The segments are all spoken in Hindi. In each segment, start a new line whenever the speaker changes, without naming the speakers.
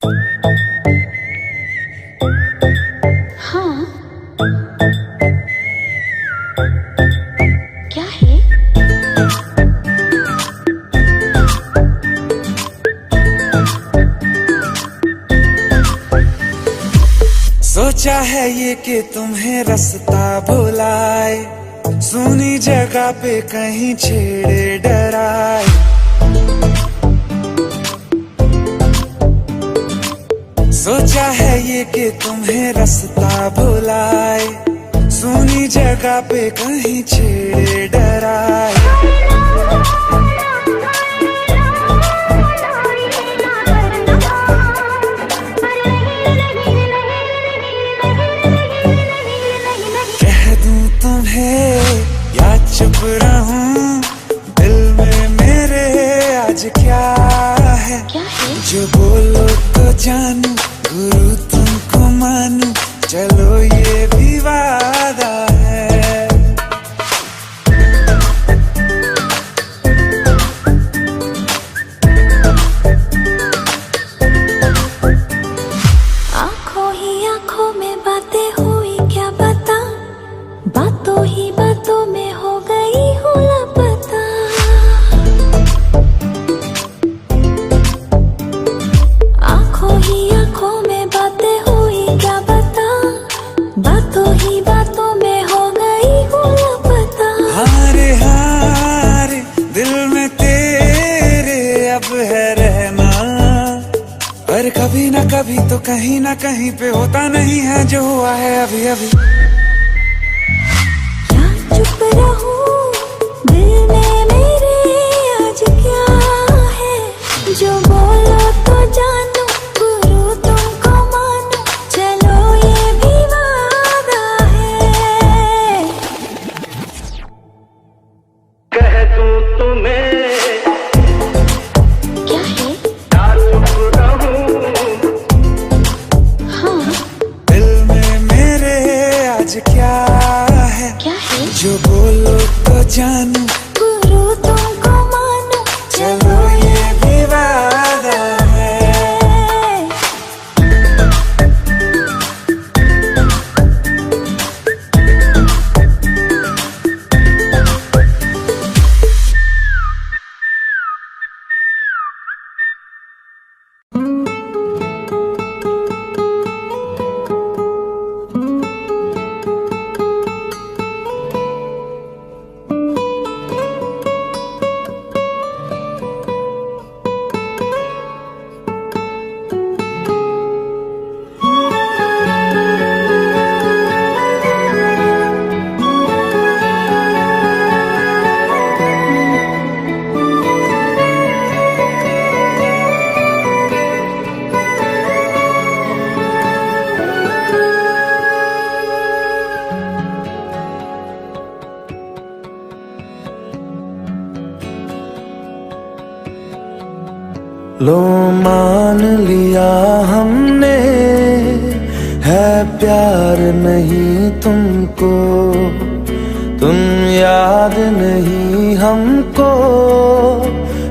हाँ, क्या है?
सोचा है ये कि तुम्हें रास्ता भुलाए, सुनी जगह पे कहीं छेड़े डराए। सोचा है ये कि तुम्हें रास्ता भुलाए, सुनी जगह पे कहीं छेड़े डराए। कह दूं तुम्हें या चुप रहूं, दिल में मेरे आज क्या है? जो बोलो तो जानू, गुरु तुमको मानू, चलो ये भी वादा है।
आंखों ही आंखों में बातें हुई क्या बता, बातों ही बातों में हो गई हूँ लापता। आंखों ही आंखों में बातें हुई क्या बता, बातों ही बातों में हो गई हूँ लापता।
हारे हारे दिल में तेरे अब है रहना, पर कभी ना कभी तो कहीं ना कहीं पे होता नहीं है जो हुआ है अभी अभी।
या चुप रहूं, दिल में मेरे आज क्या है? जो बोलो तो जानू, गुरु तुमको मानू, चलो ये भी वादा है।
कह दूं तुम्हें
क्या है?
या चुप रहूं,
हाँ,
दिल में मेरे आज क्या है? जो बोलो तो जानू,
गुरु तुमको मानू,
चलो ये भी वादा है। लो मान लिया हमने, है प्यार नहीं तुमको, तुम याद नहीं हमको,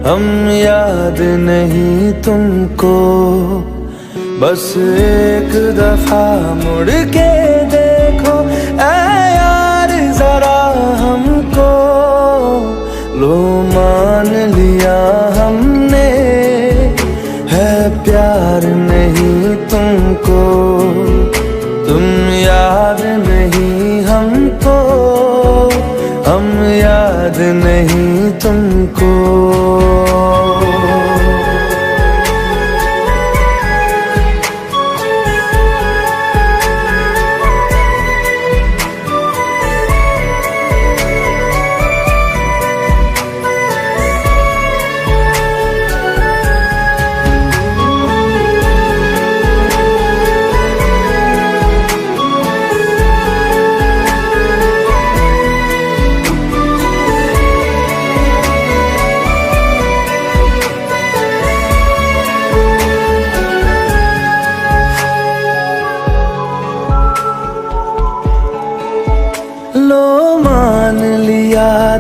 हम याद नहीं तुमको। बस एक दफा मुड़ के देखो ऐ यार जरा हमको। लो मान लिया हमने, है प्यार नहीं तुमको, तुम याद नहीं हमको, हम याद नहीं तुमको।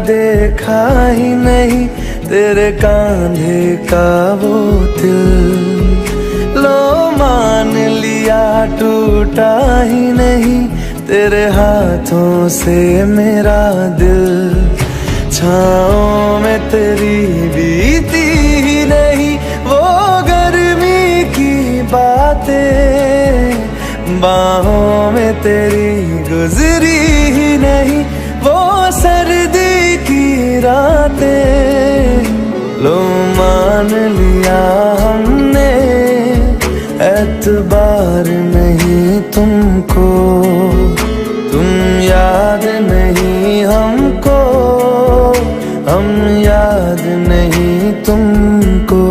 देखा ही नहीं तेरे कांधे का वो दिल। लो
टूटा ही नहीं तेरे हाथों से मेरा दिल, छाँव में तेरी बीती ही नहीं वो गर्मी की बातें, बाहों में तेरी गुजरी ही नहीं वो सर्दी की रातें। लो मान लिया हमने एतबार नहीं तुमको, तुम याद नहीं हमको, हम याद नहीं तुमको।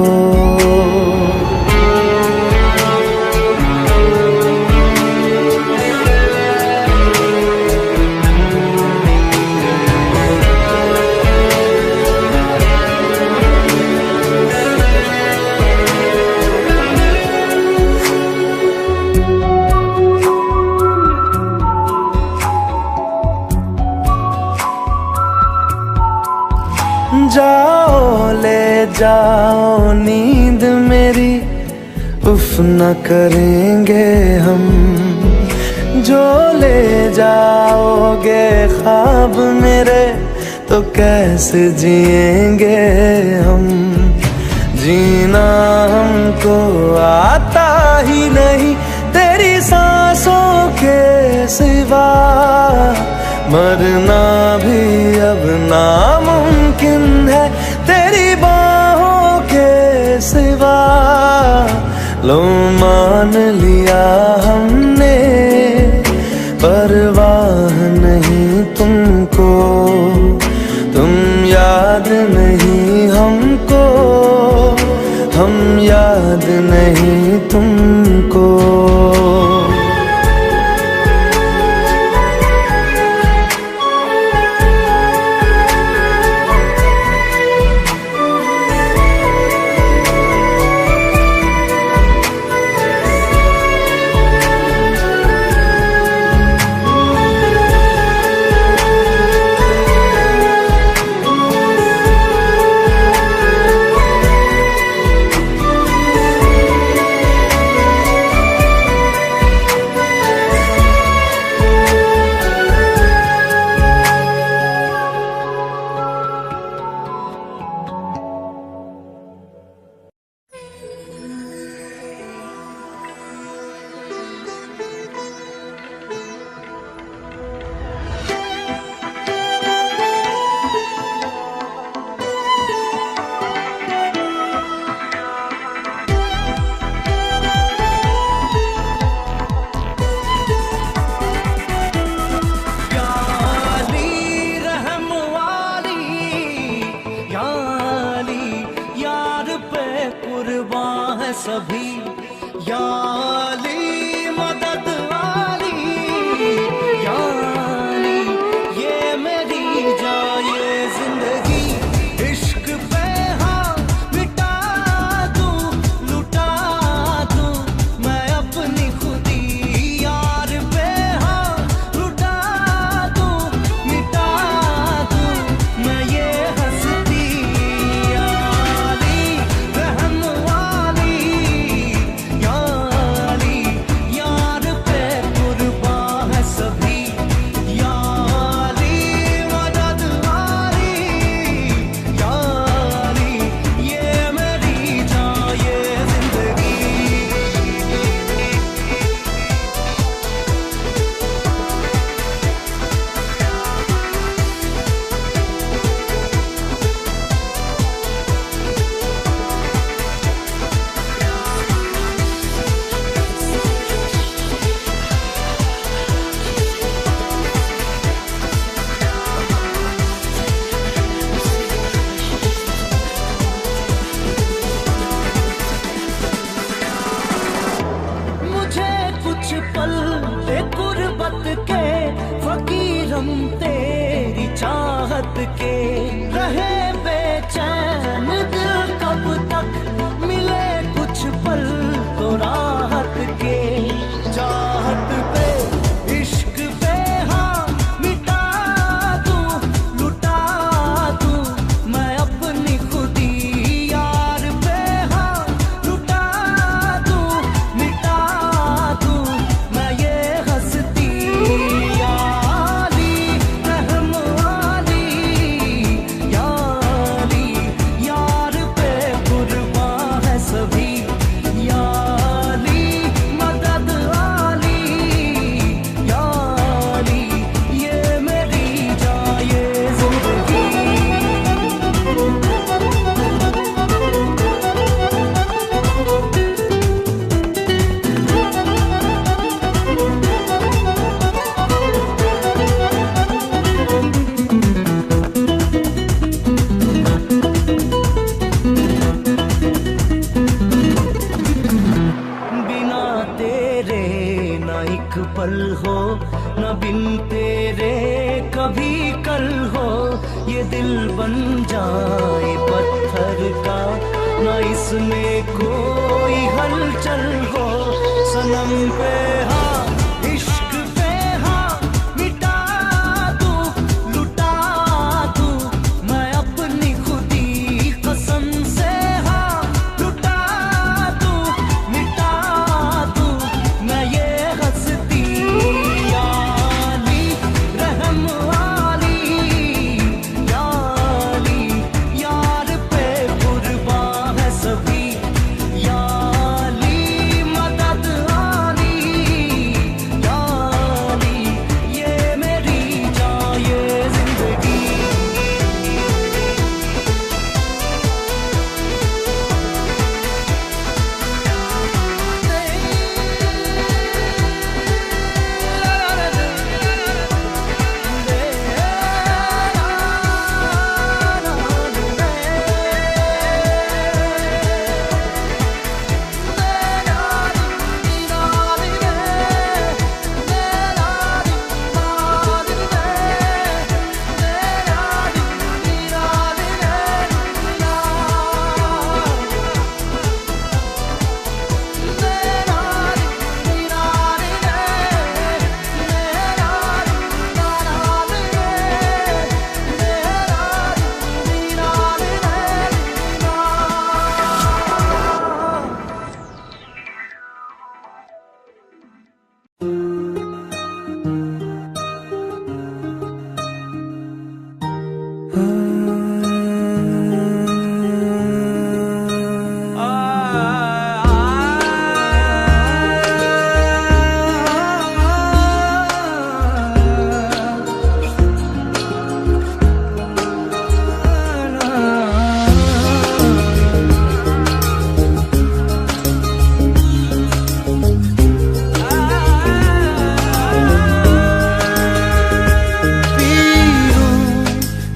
जाओ ले जाओ नींद मेरी, उफ न करेंगे हम, जो ले जाओगे ख्वाब मेरे तो कैसे जिएंगे हम। जीना हमको आता ही नहीं तेरी सांसों के सिवा, मरना भी अब नामुमकिन है तेरी बाहों के सिवा। लो मान लिया हमने परवाह नहीं तुमको, तुम याद नहीं हमको, हम याद नहीं तुमको।
सभी याली मदद वाली, याली ये मेरी जाए जिंदगी, इश्क पे हाँ मिटा दूं लुटा दूं मैं अपनी खुदी, यार पे हाँ लुटा दूं मिटा दूं मैं ये हंसती। याली रहम वाली, याली यार पे कुर्बान है सभी, याली मदद वाली, याली ये मेरी जाए जिंदगी। मुझे कुछ पल दे गुर्बत के फकीरम तेरी चाहत के, रहे बेचैन दिल कब तक मिले कुछ पल तो राहत के। चाहत पे इश्क पे हाँ मिटा दूं लुटा दूं मैं अपनी खुदी, यार पे हाँ लुटा दूं मिटा दूं पल हो न बिन तेरे कभी कल हो, ये दिल बन जाए पत्थर का न इसमें कोई हलचल हो। सनम पे हाँ इश्क पे हाँ मिटा दूं लुटा दूं मैं अपनी खुदी कसम से, हाँ लुटा दूं मिटा दूं मैं ये हस्ती याली रहम वाली याली यार पे कुर्बा है सभी याली मदद आली याली ये मेरी जान ये जिंदगी।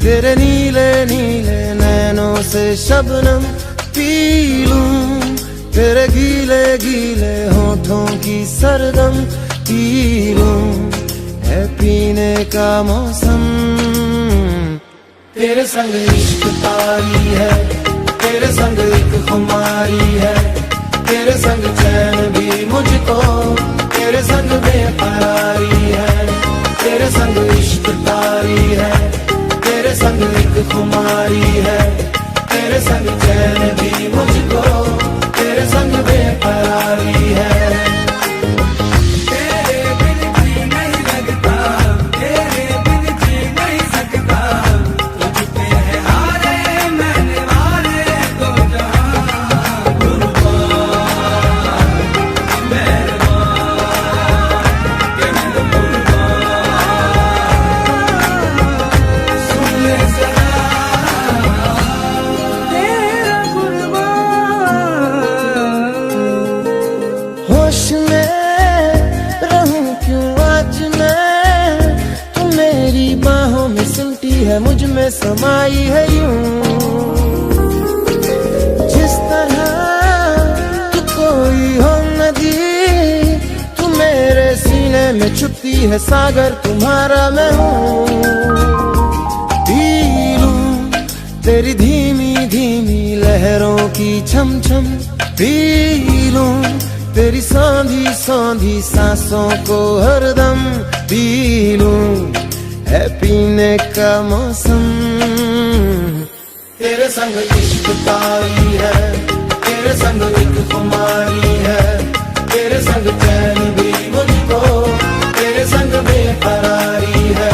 तेरे नीले नीले नैनों से शबनम पी लूं, तेरे गीले गीले होठों की सरगम पी लूं, है पीने का मौसम। तेरे संग इश्क तारी है, तेरे संग एक खुमारी है, तेरे संग चैन भी मुझको, तेरे संग बेकरारी है। तेरे संग इश्क तारी है, तेरे संग एक खुमारी है, तेरे संग चैन भी मुझको, तेरे संग बेकरारी है। तेरे बिन जी नहीं लगता, तेरे बिन जी नहीं सकता, तुझ पे है हारे मैंने मारे दो जहां। कुर्बान मेहरबान के मैं होश में रहूं क्यों आज मैं, तू मेरी बाहों में सिमटी है, मुझ में समाई है यूं। जिस तरह तू कोई हो नदी, तू मेरे सीने में छुपती है सागर, तुम्हारा मैं हूँ। पी लूं तेरी धीमी धीमी लहरों की छम छम, पी लूं तेरी सांधी सांधी सांसों को हरदम, पी लूं है पीने का मौसम। तेरे संग इश्क तारी है, तेरे संग एक खुमारी है, तेरे संग चैन भी मुझको, तेरे संग बेकरारी है।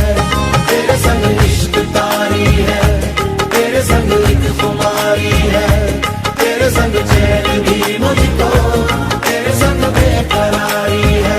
तेरे संग इश्क तारी है, तेरे संग एक खुमारी है, तेरे संग चैन भी मुझको, तेरे संग बेकरारी है।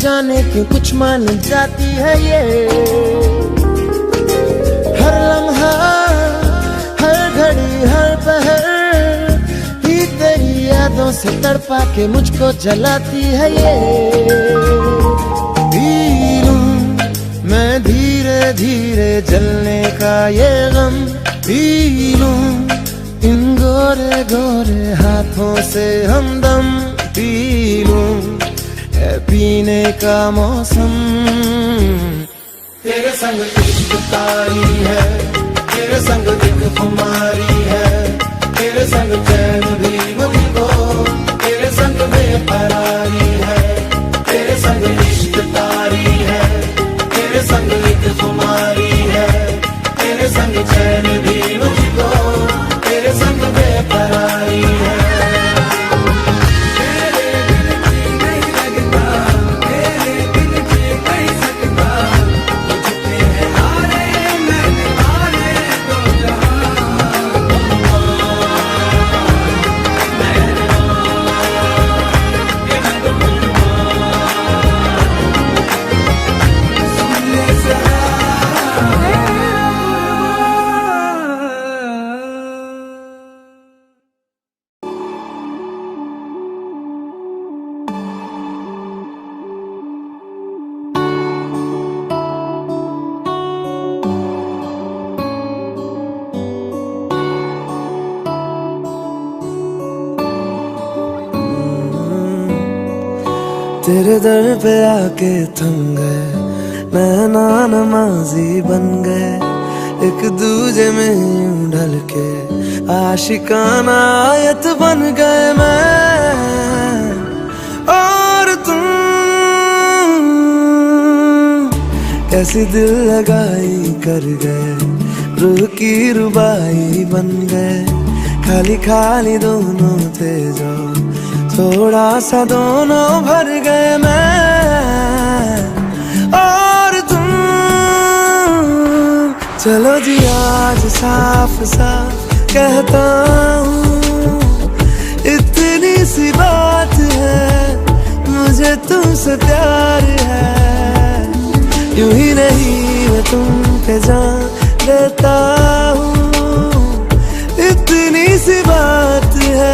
जाने क्यों कुछ मान जाती है ये। हर लम्हा, हर घड़ी, हर पहर ही तेरी यादों से तड़पा के मुझको जलाती है ये। पी लूं मैं धीरे धीरे जलने का ये गम, पी लूं इन गोरे गोरे हाथों से हमदम, पी लूं है पीने का मौसम। तेरे संग इश्क तारी है, तेरे संग एक खुमारी है, तेरे संग चैन भी मुझको, तेरे संग बेकरारी है। तेरे संग इश्क तारी है, तेरे संग एक खुमारी है, तेरे संग चैन भी मुझको, तेरे संग बेकरारी है। तेरे दर पे आके थम गए, नैना नमाजी बन गए, एक दूजे में यूं ढल के आशिकाना आयत बन गए मैं और तुम। कैसी दिल लगाई कर गए, रूह की रुबाई बन गए, खाली खाली दोनों थे जो थोड़ा सा दोनों भर गए मैं और तुम। चलो जी आज साफ साफ कहता हूँ, इतनी सी बात है, मुझे तुमसे प्यार है। यूं ही नहीं मैं तुम पे जान देता हूँ, इतनी सी बात है,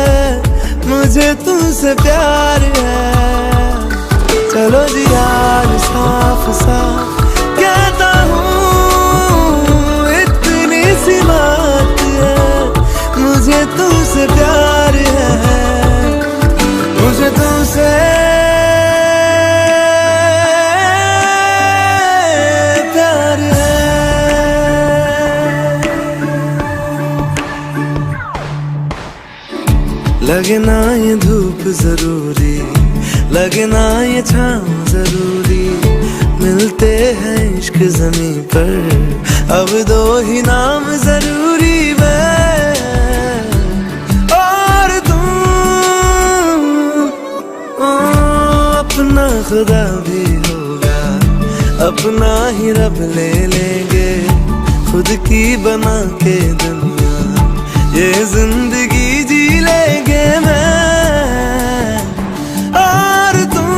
मुझे तुमसे प्यार है। चलो जी आज साफ साफ कहता हूँ, इतनी सी बात है, मुझे तुमसे प्यार है, मुझे तुमसे प्यार है। लगे ना ये धूप जरूरी, लगे ना ये छाँव जरूरी, मिलते हैं इश्क ज़मीं पर, अब दो ही नाम जरूरी मैं और तुम। अपना खुदा भी होगा, अपना ही रब ले लेंगे, खुद की बना के दुनिया ये जिंदगी जी लेंगे मैं और तुम।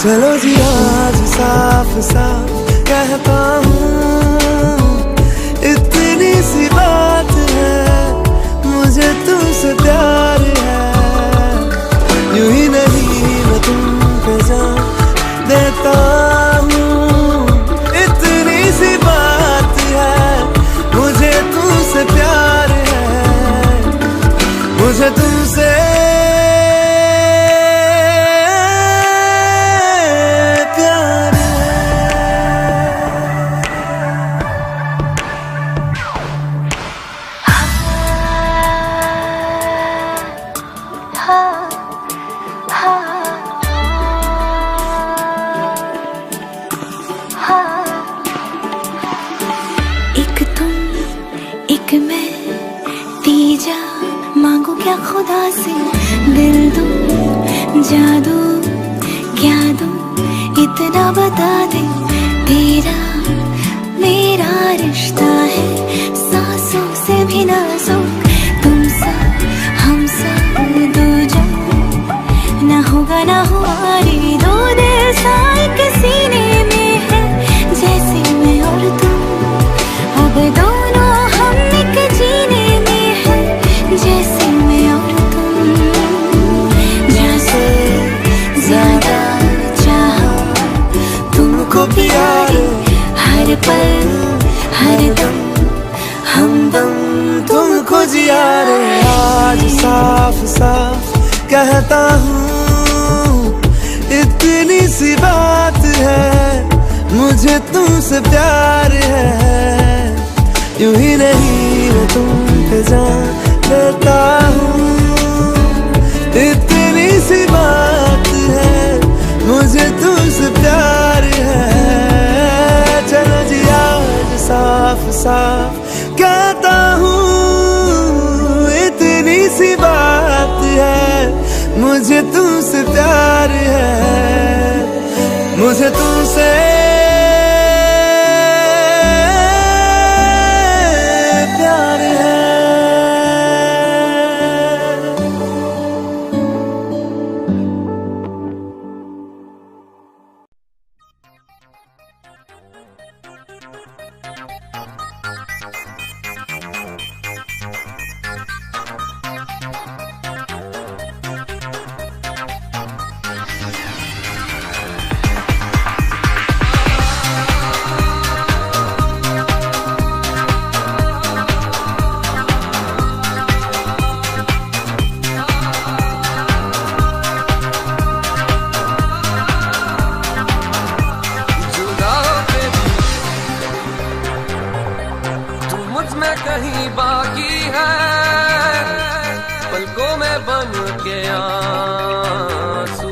चलो जी आज साफ साफ कहता हूँ, इतनी सी बात है, मुझे तुमसे प्यार है। यूं ही नहीं मैं तुम पे जान देता हूँ, इतनी सी बात है, मुझे तुमसे प्यार है, मुझे तुमसे प्यार
एक तुम एक मैं, तीजा मांगो क्या खुदा से, दिल दूं जादू क्या दूं, इतना बता दे, तेरा मेरा रिश्ता है सांसों से भी नाजुक, तुम सा हम सा दूजा, ना होगा ना हुआ रे
जिया रे आज साफ साफ कहता हूँ, इतनी सी बात है, मुझे तुमसे प्यार है। यूं ही नहीं मैं तुम पे जान देता हूँ, इतनी सी बात है, मुझे तुमसे प्यार है। चलो जी आज साफ साफ कहता हूँ, इतनी सी बात है, मुझे तुमसे प्यार है, मुझे तुमसे प्यार है।
कहीं बाकी है, पलकों में बन के आंसू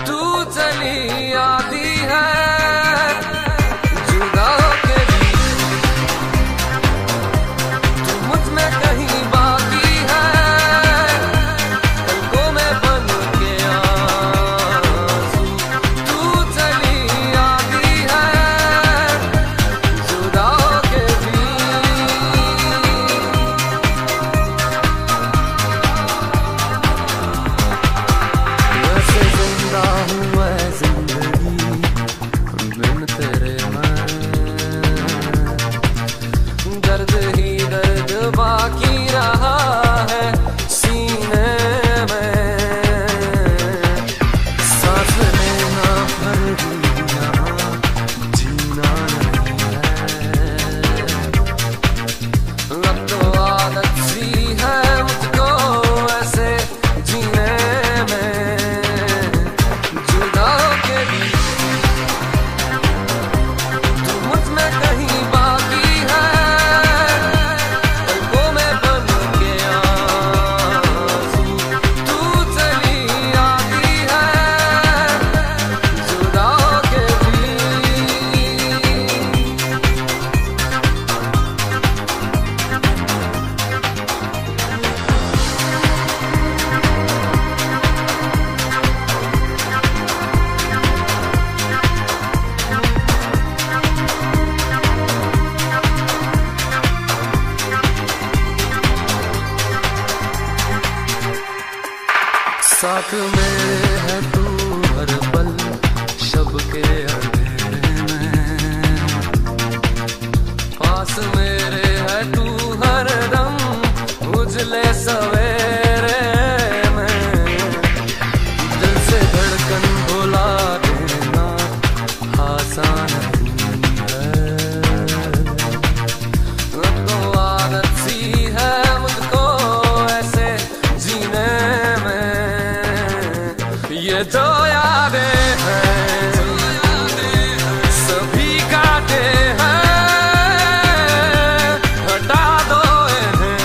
तू चली आती है। जुदा होके भी तू मुझ में कहीं बाकी है, पलकों में बन के आंसू तू चली आती है। जुदा होके भी दर्द ही दर्द बाकी रहा है सीने में, सांस लेना भर भी यहाँ जीना नहीं है। अब तो आदत सी है मुझको ऐसे जीने में। जुदा होके भी तू मुझ में कहीं बाकी है, साथ मेरे है तू हर पल शब के अंधेरे में, पास मेरे है तू हर दम उजले सवेरे में। दिल से धड़कन भुला देना आसान नहीं है। अब तो आदत सी है मुझको ऐसे जीने में। ये जो यादें हैं सभी काटे हैं, हटा दो इन्हें।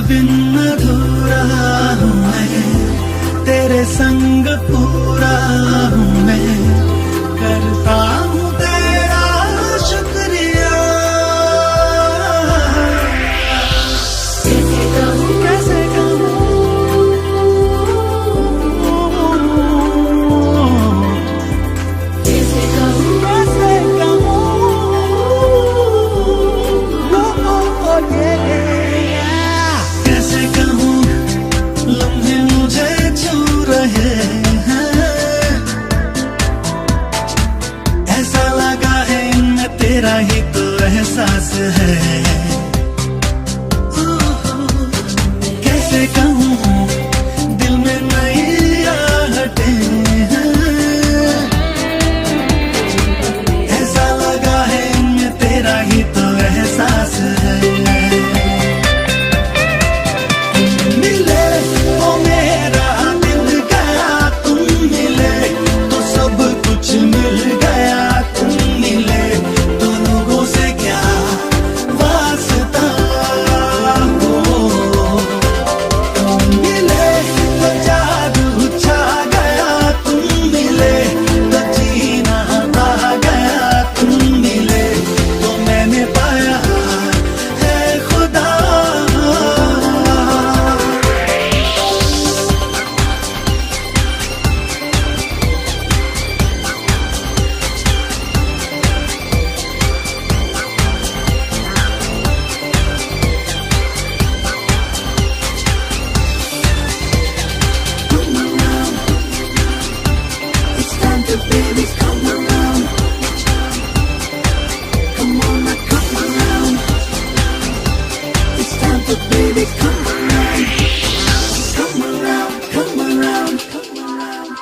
बिन अधूरा हूँ मैं, तेरे संग पूरा हूँ मैं, करता हूँ तेरा शुक्रिया। कैसे कहूँ कैसे कहूँ, कैसे कहूँ कैसे कहूँ, कैसे कहूँ लम्हे मुझे छू रहे हैं, ऐसा लगा है इनमें तेरा ही तो एहसास है। कैसे कहूँ दिल में नई आहटें हैं, ऐसा लगा है इनमें तेरा ही तो एहसास है। मिले वो मेरा दिल गया, तुम मिले तो सब कुछ मिल गया, तुम मिले तो लोगों से क्या वास्ता हो, तुम मिले तो जादू छा गया, तुम मिले तो जीना आ गया, तुम मिले तो मैंने पाया है खुदा। It's time to baby come around, come on now come around. It's time to baby come around, come around, come around, come around.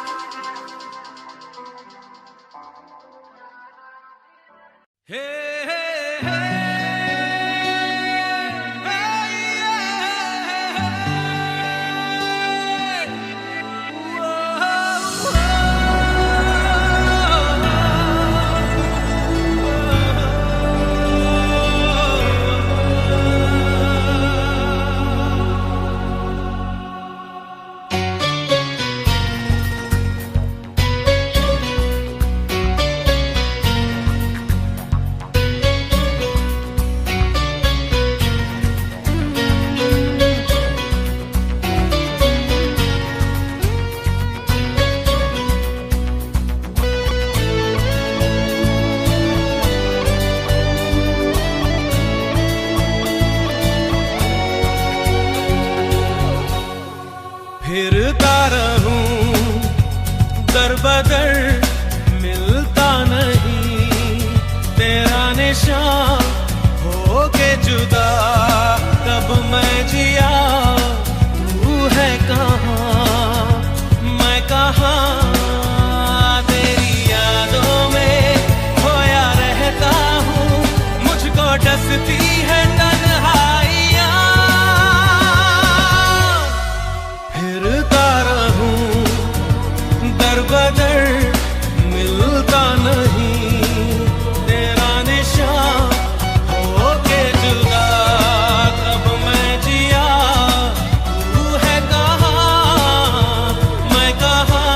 फिरता रहूं दर बदर मिलता नहीं तेरा निशान हो के जुदा, कब मैं जिया तू है कहाँ मैं कहाँ, तेरी यादों में खोया रहता हूँ, मुझको डसती है तन्हाइयाँ। फिरता रहूं दर बदर मिलता नहीं तेरा निशान हो के जुदा, कब मैं जिया तू है कहाँ मैं कहाँ।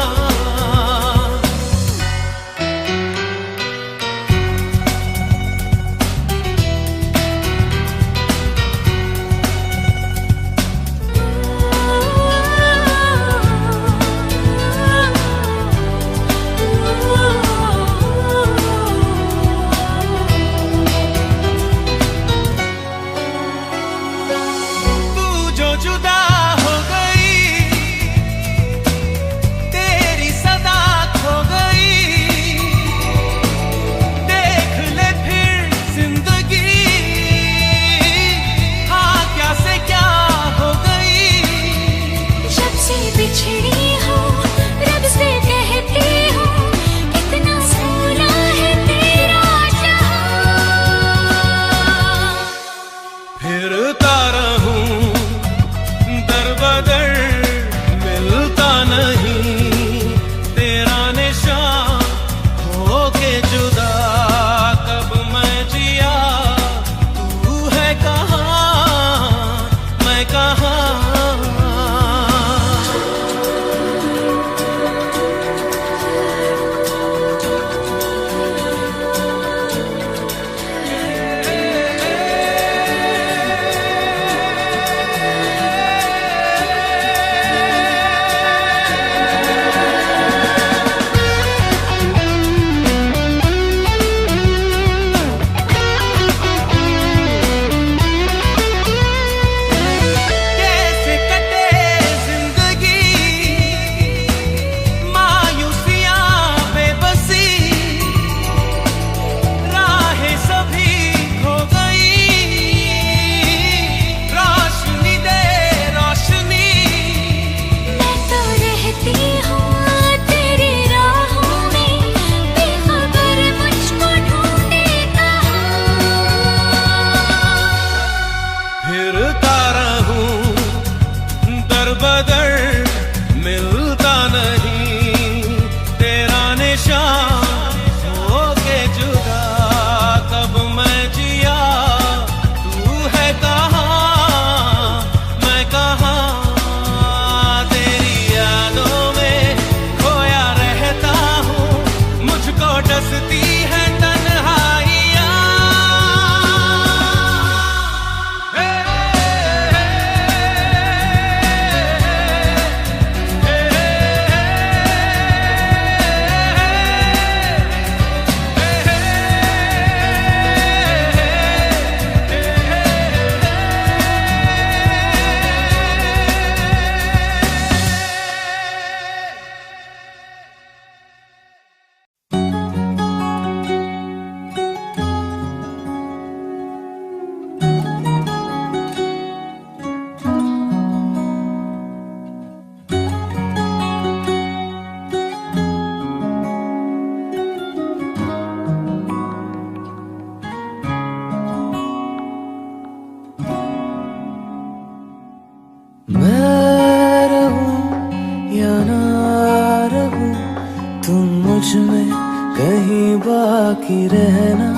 तुम मुझ में कहीं बाकी रहना,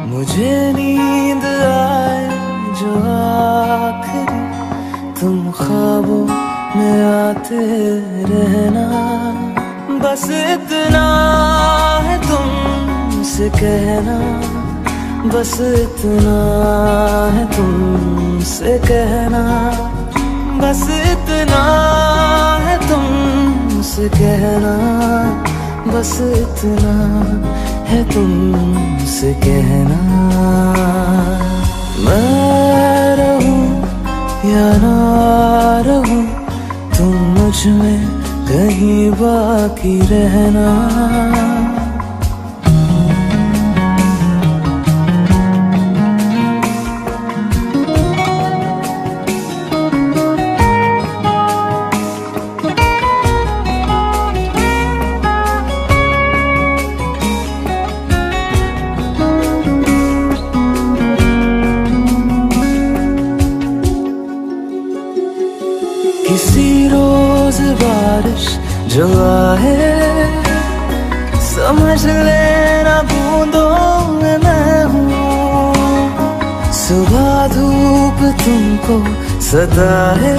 मुझे नींद आए जो आखिरी तुम ख्वाबों में आते रहना। बस इतना है तुमसे कहना, बस इतना है तुमसे कहना, बस इतना है तुमसे कहना, बस इतना है तुमसे कहना। मैं रहूं या ना रहूं, तुम मुझ में कहीं बाकी रहना। किसी रोज बारिश जो आए, समझ लेना बूंदों में मैं हूँ। सुबह धूप तुमको सताए,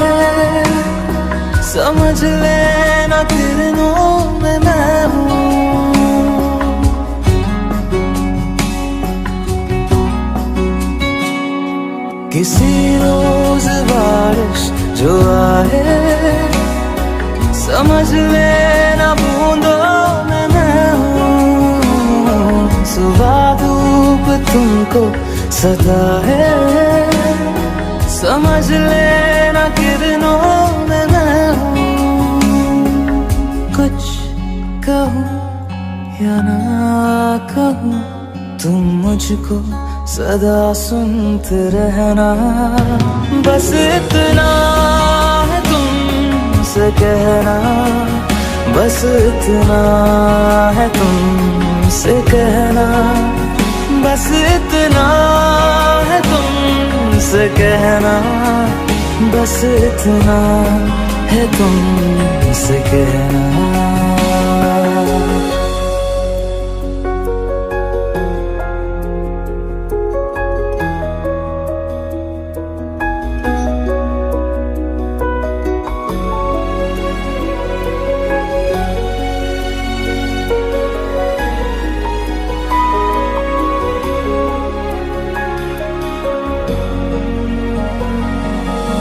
समझ लेना किरणों में मैं हूँ। किसी रोज बारिश जो आए, समझ लेना बूंदों में मैं हूँ। सुबह धूप तुमको सताए, समझ लेना किरणों में मैं हूँ। कुछ कहूँ या ना कहूँ, तुम मुझको सदा सुनते रहना। बस इतना है तुमसे कहना, बस इतना है तुमसे कहना, बस इतना है तुमसे कहना, बस इतना है तुमसे कहना।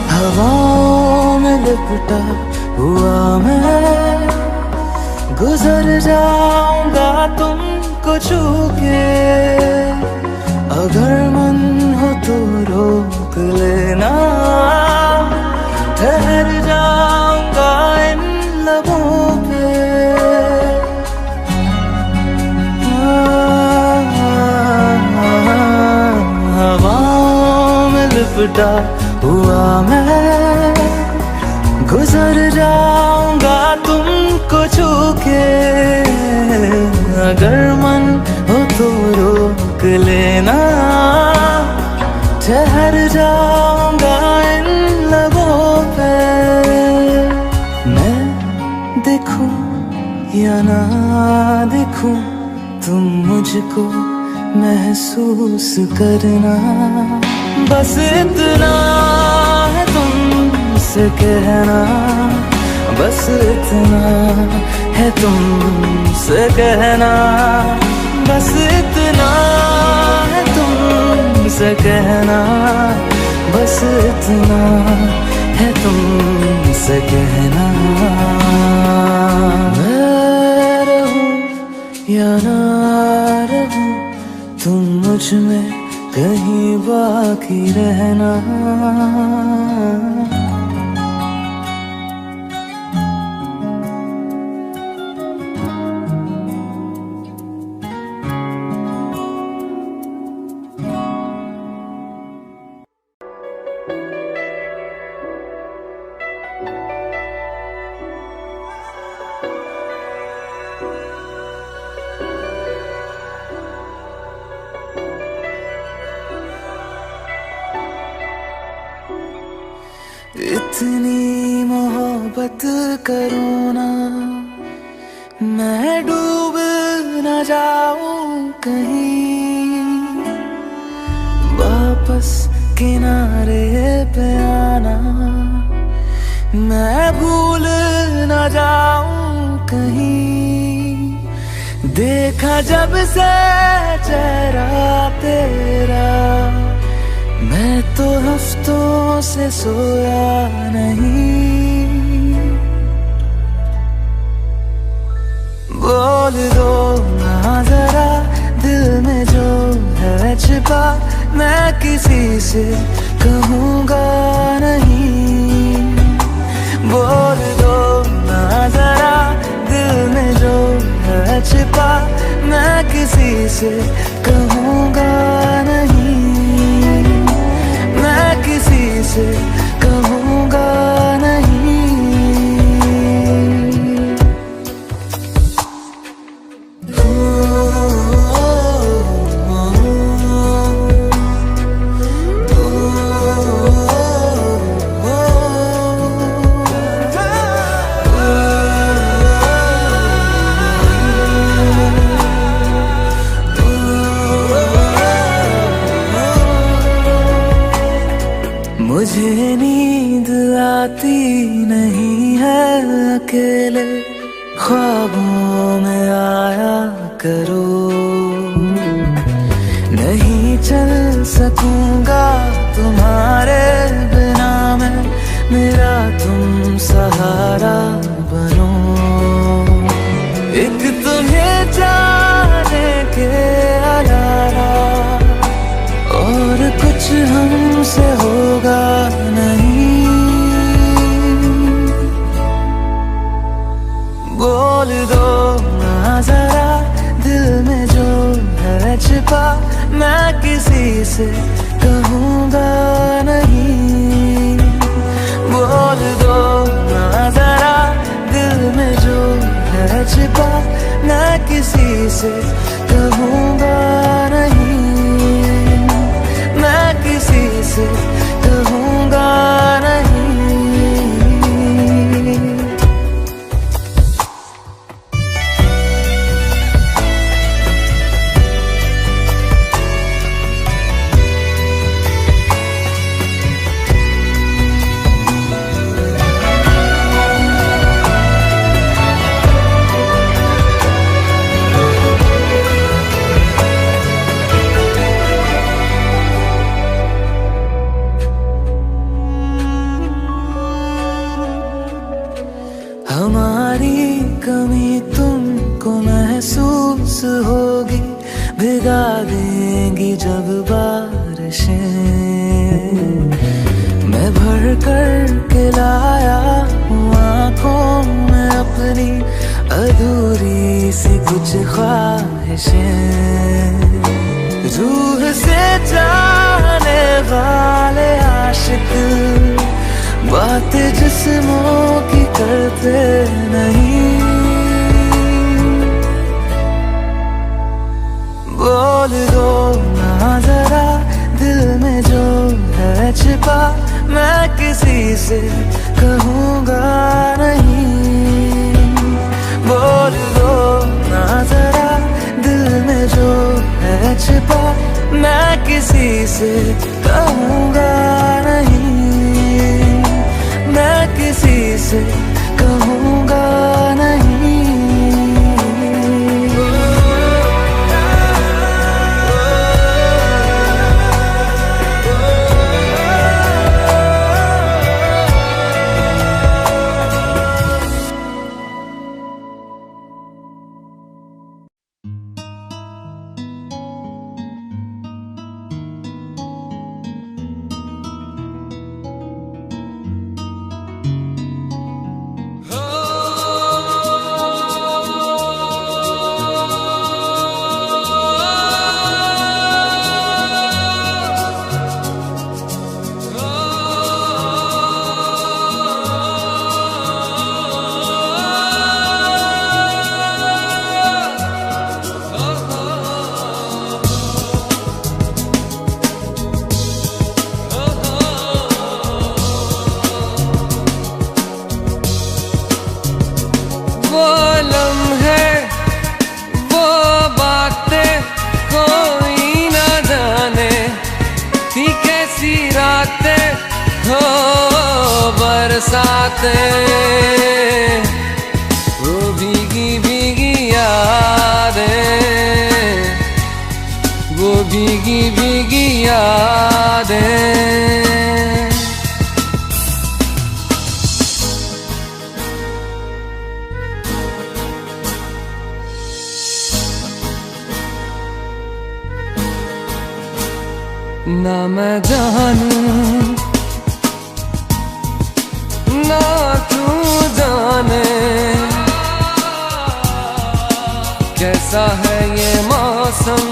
हवाओं में लिपटा हुआ मैं, गुजर जाऊंगा तुमको छू के। अगर मन हो तो रोक लेना, ठहर जाऊंगा इन लबों पे। हवाओं में लिपटा हुआ मैं, गुजर जाऊंगा तुमको छू के। अगर मन हो तो रोक लेना, ठहर जाऊंगा इन लबों पे। मैं देखूं या ना देखूं, तुम मुझको महसूस करना। बस इतना है तुमसे कहना, बस इतना है तुमसे कहना, बस इतना है तुमसे कहना, बस इतना है तुमसे कहना। मैं रहूं या ना रहूं, तुम मुझ में कहीं बाकी रहना। इतनी मोहब्बत करो ना, मैं डूब न जाऊं कहीं, वापस किनारे पे आना। मैं भूल न जाऊं कहीं, देखा जब से चेहरा तेरा, मैं तो हफ्तों से सोया नहीं। बोल दो ना जरा दिल में जो है छिपा, मैं किसी से कहूँगा नहीं। बोल दो ना जरा दिल में जो है छिपा, मैं किसी से कहूँगा नहीं। मैं किसी से कहूँगा नहीं। मुझे नींद आती नहीं है अकेले, ख्वाबों में आया करो। नहीं चल सकूंगा तुम्हारे बिना मैं, मेरा तुम सहारा बनो। एक तुम्हें जाने के अलावा और कुछ हमसे होगा नहीं। बोल दो ना जरा दिल में जो है छिपा, मैं किसी से कहूँगा नहीं। बोल दो ना जरा दिल में जो है छिपा, मैं किसी से कहूँगा नहीं। मैं किसी से कहूँगा नहीं। हमारी कमी तुमको महसूस होगी, भिगा देंगी जब बारिशें। मैं भर कर के लाया हूँ आँखों में अपनी अधूरी सी कुछ ख्वाहिशें। रूह से जाने वाले आशिक बातें जिस्मों की करते नहीं। बोल दो ना जरा दिल में जो है छिपा, मैं किसी से कहूँगा नहीं। बोल दो ना जरा दिल में जो है छिपा, मैं किसी से कहूँगा नहीं। मैं किसी से कहूँगा नहीं।
यादें, वो भीगी भीगी यादें, वो भीगी भीगी यादें। ना मैं जानूं ना तू जाने, कैसा है ये मौसम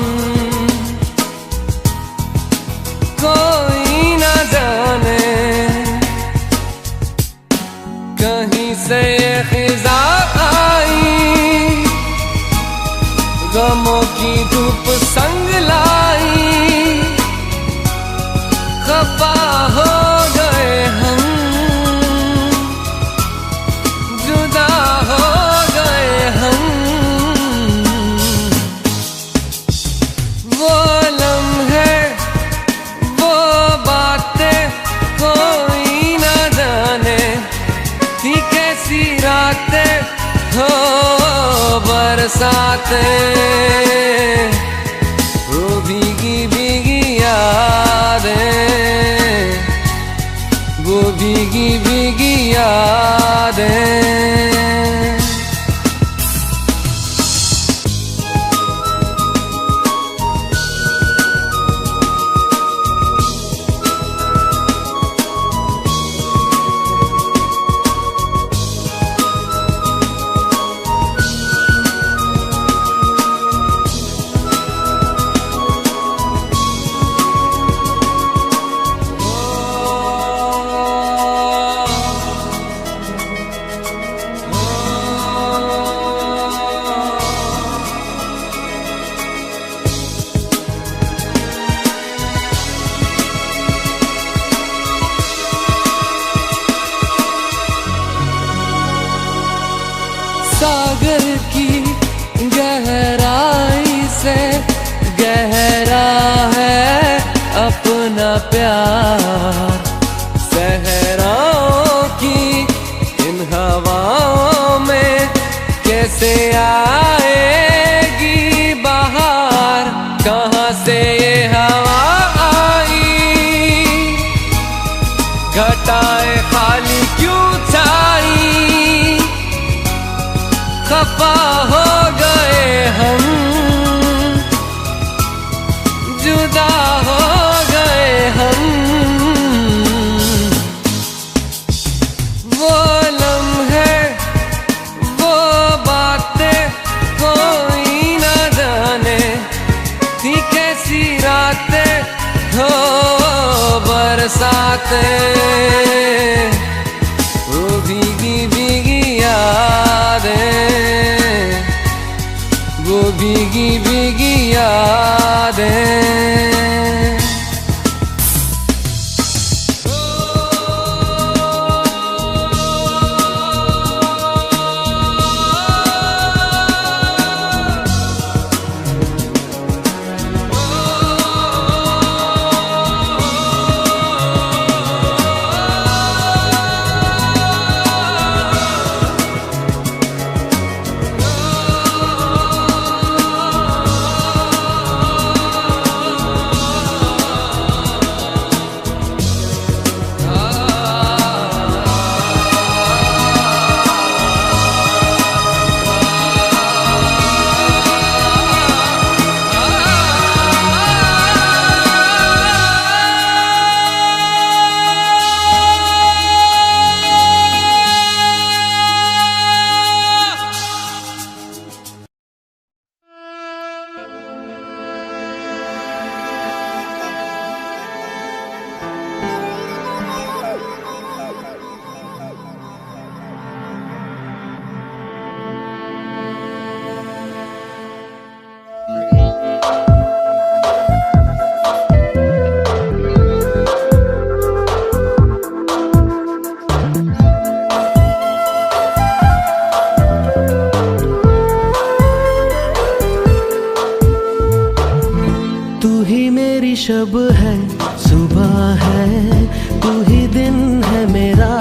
कोई ना जाने। कहीं से ये खिज़ा आई, गमों की धूप संग लाई, खफा हो गए हम, जुदा हो गए हम। वो लम्हे वो बातें कोई ना जाने, थी कैसी रातें हो बरसातें, वो भीगी भीगी यादें, वो भीगी भीगी यादें। सागर की गहराई से गहरा है अपना प्यार, सहराओं की इन हवाओं में कैसे आएगी बहार। कहाँ से ये हवा आई, घटाएं खाली क्यों छाई, खफा हो गए हम, जुदा हो गए हम। वो लम्हे वो बातें कोई ना जाने, थी कैसी रातें हो बरसातें, वो भीगी भीगी यादें, वो भीगी भीगी यादें।
शब है सुबह है, तू ही दिन है मेरा।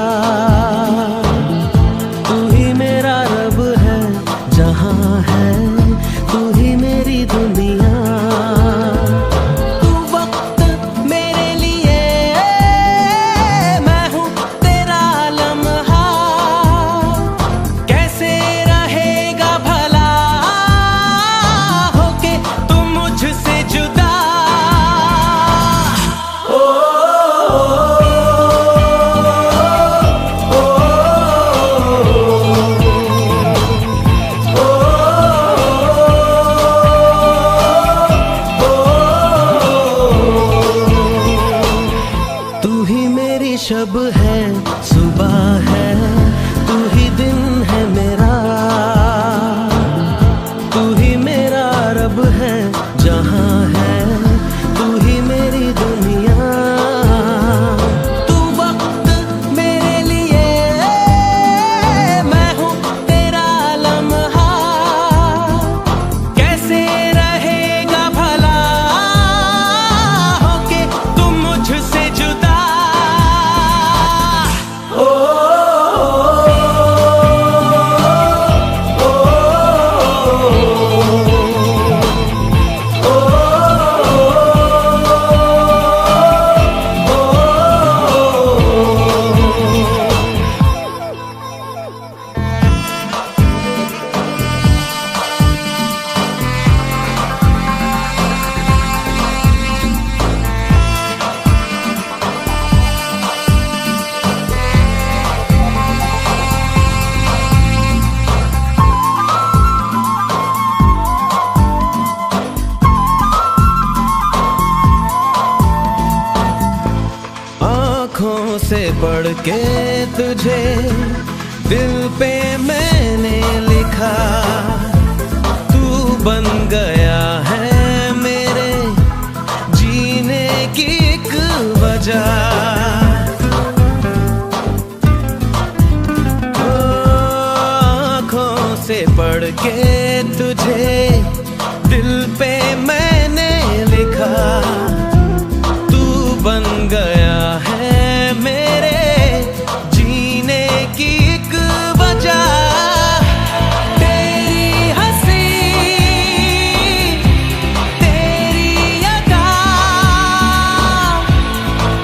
से पढ़ के तुझे दिल पे मैंने लिखा, तू बन गया है मेरे जीने की एक वजह। आँखों से पढ़ के तुझे दिल पे मैंने लिखा, तू बन गया है मेरे जीने की एक वजह। तेरी हंसी तेरी अदा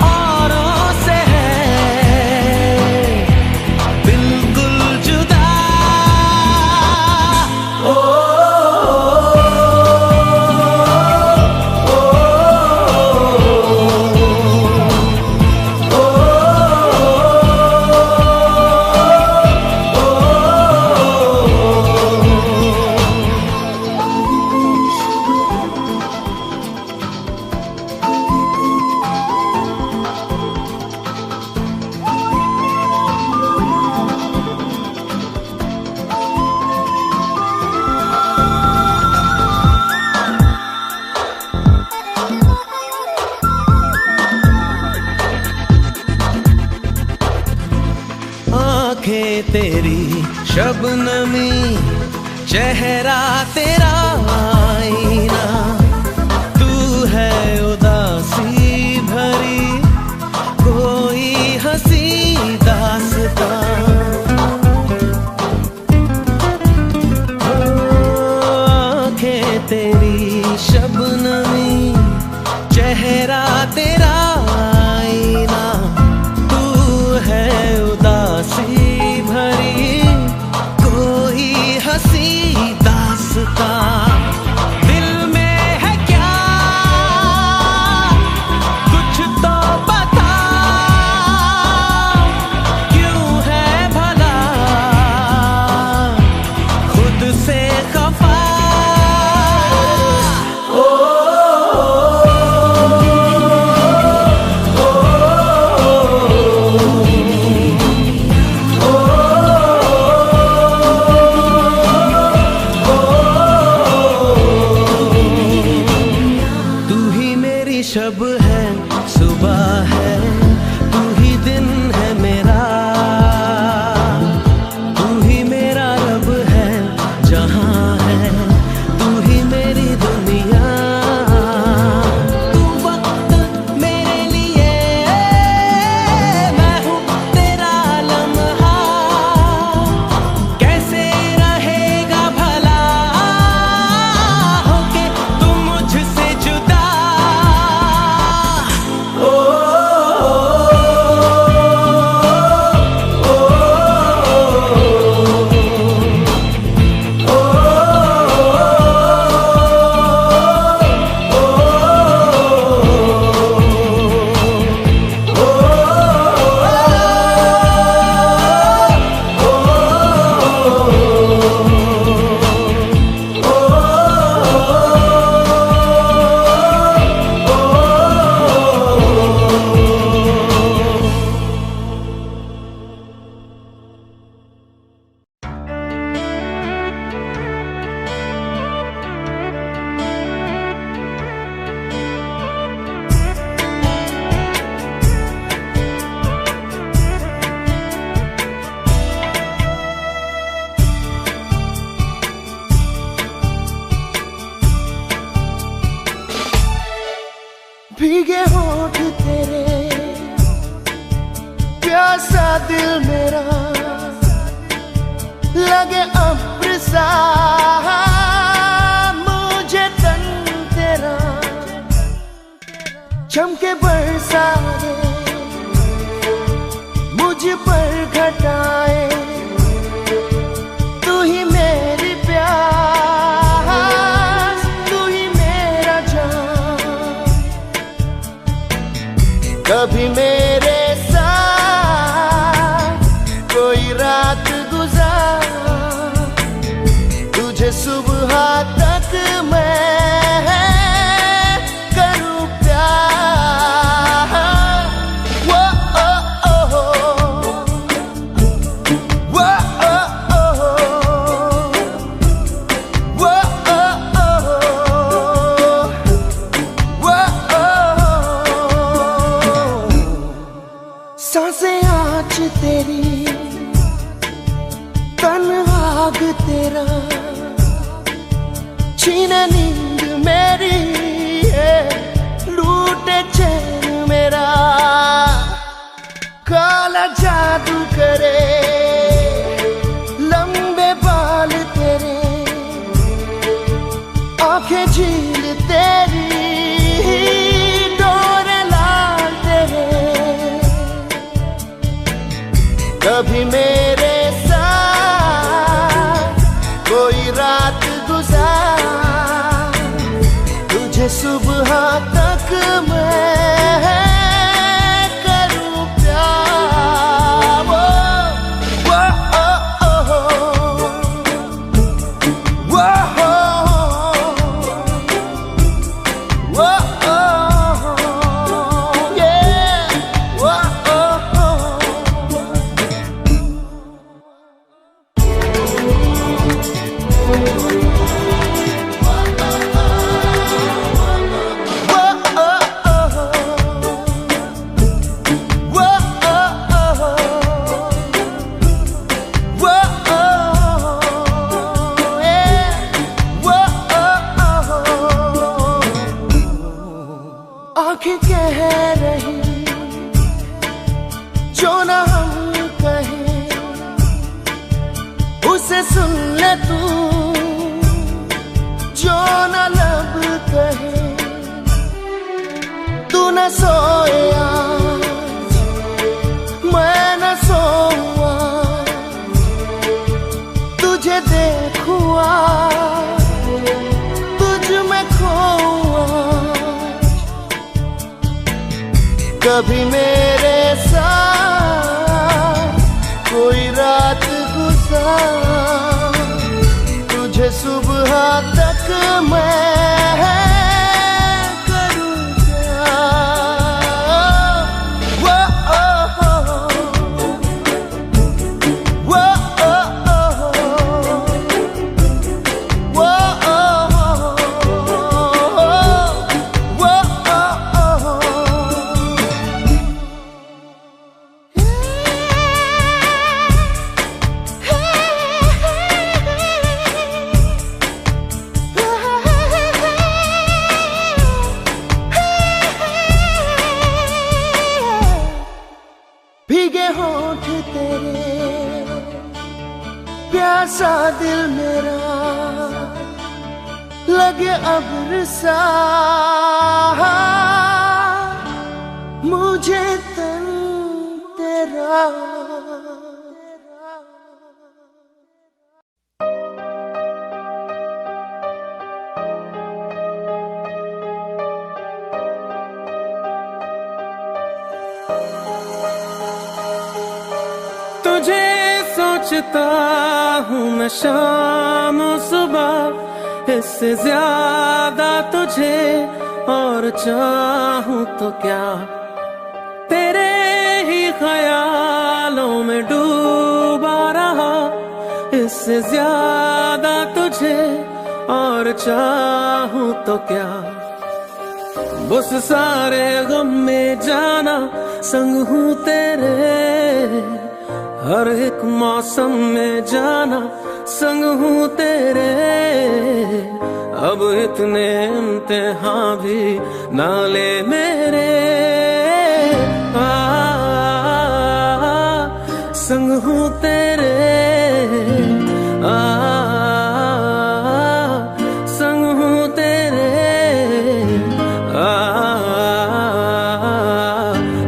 औरों से है बिल्कुल जुदा। ओ आँखें तेरी शबनमी, चेहरा तेरा आईना, तू है उदासी भरी कोई हंसी दास्तां। आँखें तेरी शबनमी, चेहरा तेरा आईना, तू है उदासी भरी कोई हंसी दास्तां। दिल में है क्या कुछ तो बता, क्यों है भला खुद से खफा। शब है सुबह है, तू ही दिन है मेरा, तू ही मेरा रब है जहां है, तू ही मेरी दुनिया। तू वक्त मेरे लिए, मैं हूँ तेरा लम्हा, कैसे रहेगा भला होके तू मुझसे जुदा।
भीगे होठ तेरे, प्यासा दिल मेरा, लगे अब्र सा मुझे तन तेरा, चमके बरसाए मुझ पर घटाए, तू ही मेरी प्यास, तू ही मेरा जान। कभी मेरे साथ कोई रात गुजार, तुझे सुबह तक मैं करूं प्यार। वो ओ ओ छीने नींद मेरी लूटे चैन मेरा काला जादू करे लंबे बाल तेरे आंखें झील तेरी डोरे लाल तेरे कभी मेरे साथ कोई रात गुजार तुझे सुबह तक मैं करूं प्यार वो आँखें कह रही जो ना हम कहें उसे सुन ले तू जो ना लब कहे तू न सोया मैं न सोऊं तुझे देखूं तुझ में खोऊं कभी मेरे साथ कोई रात गुजार तुझे सुबह तक मैं करूं भीगे होठ तेरे प्यासा दिल मेरा लगे अब्र सा मुझे तन तेरा
तुझे सोचता हूँ मैं शाम सुबह इससे ज्यादा तुझे और चाहूँ तो क्या तेरे ही ख्यालों में डूबा रहा इससे ज्यादा तुझे और चाहूँ तो क्या बस सारे गम में जाना संग हूँ तेरे हर एक मौसम में जाना संग हूँ तेरे अब इतने इम्तिहान भी ना ले मेरे संग हूँ तेरे संग हूँ तेरे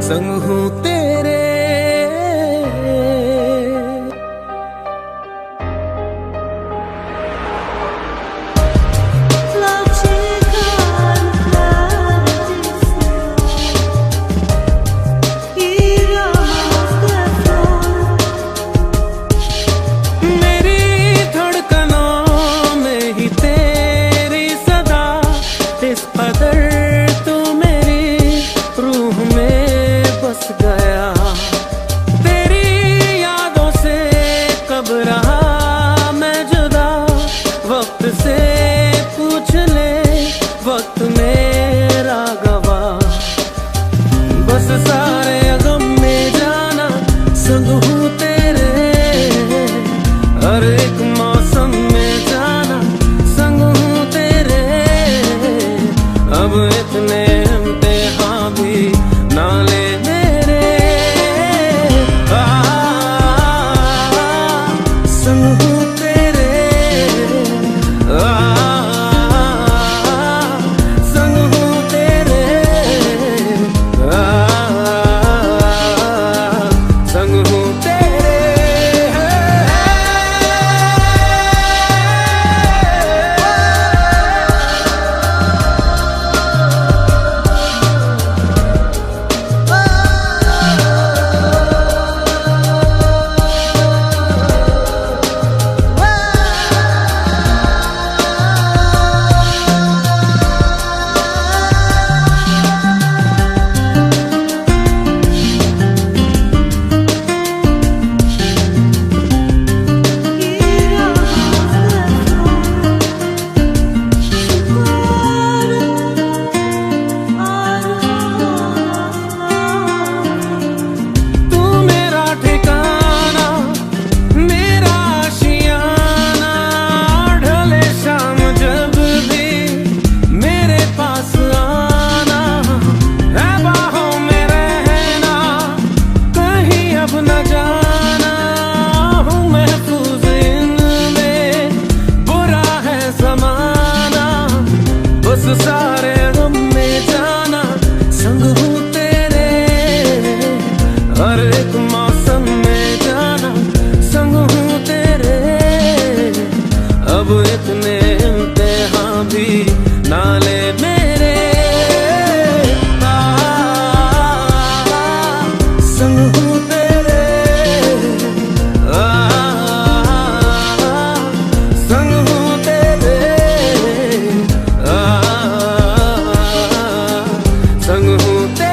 संग हूँ तेरे इतने इम्तिहान भी ना ले मेरे। संग हूँ तेरे, संग हूँ तेरे, संग हूँ तेरे।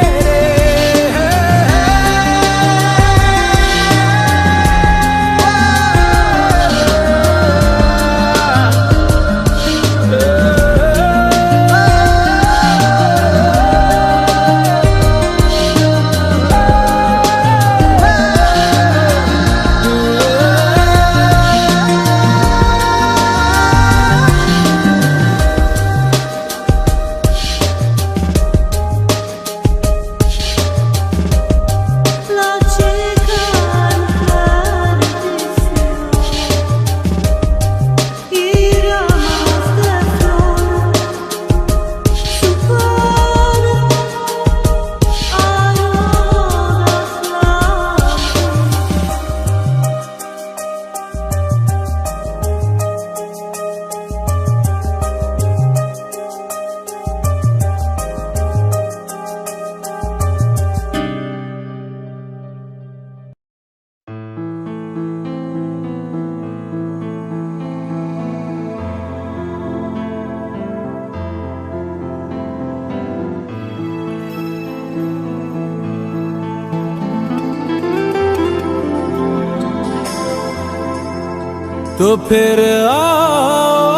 तो फिर आओ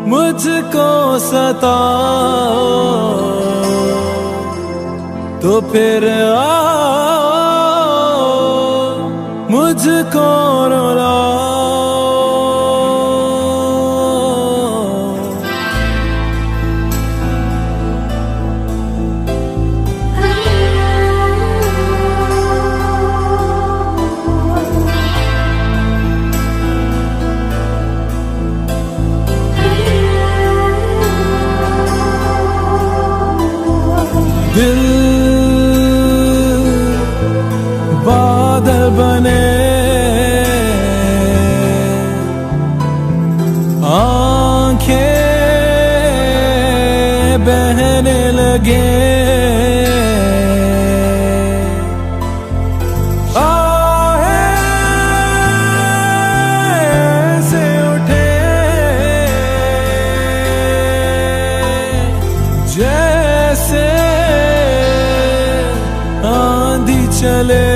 मुझको सताओ, तो फिर आओ मुझको रुलाओ। दिल बादल बने, आंखें बहने लगे, आहें से उठे जैसे आंधी चले।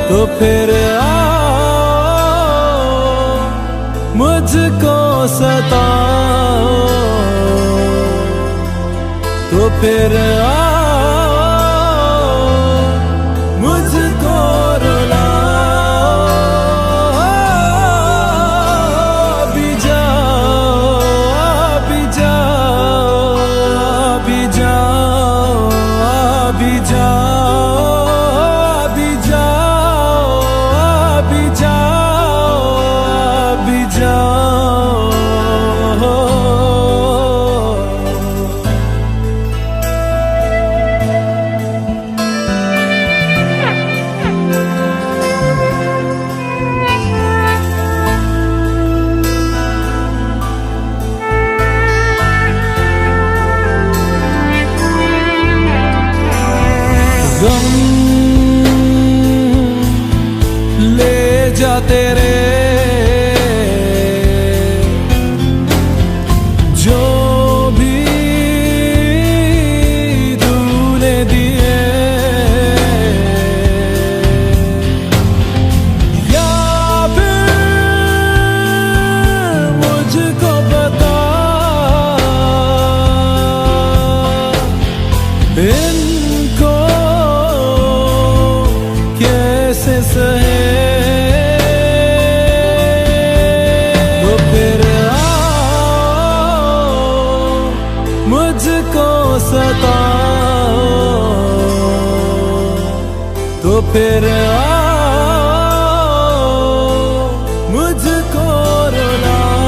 तो फिर आओ मुझको सताओ, तो फिर आओ मुझको रुलाओ। भी जाओ, भी जाओ, भी जाओ, भी जाओ, भी जाओ, भी जाओ, भी जाओ। गम ले जा तेरे जो भी तूने दिए, या फिर मुझको बता इनको कैसे सहे। तो फिर आओ मुझको सताओ, तो फिर आओ मुझको रुलाओ।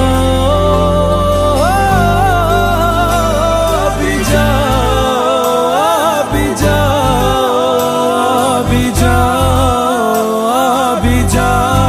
भी जाओ, भी जाओ, भी जाओ, भी जाओ।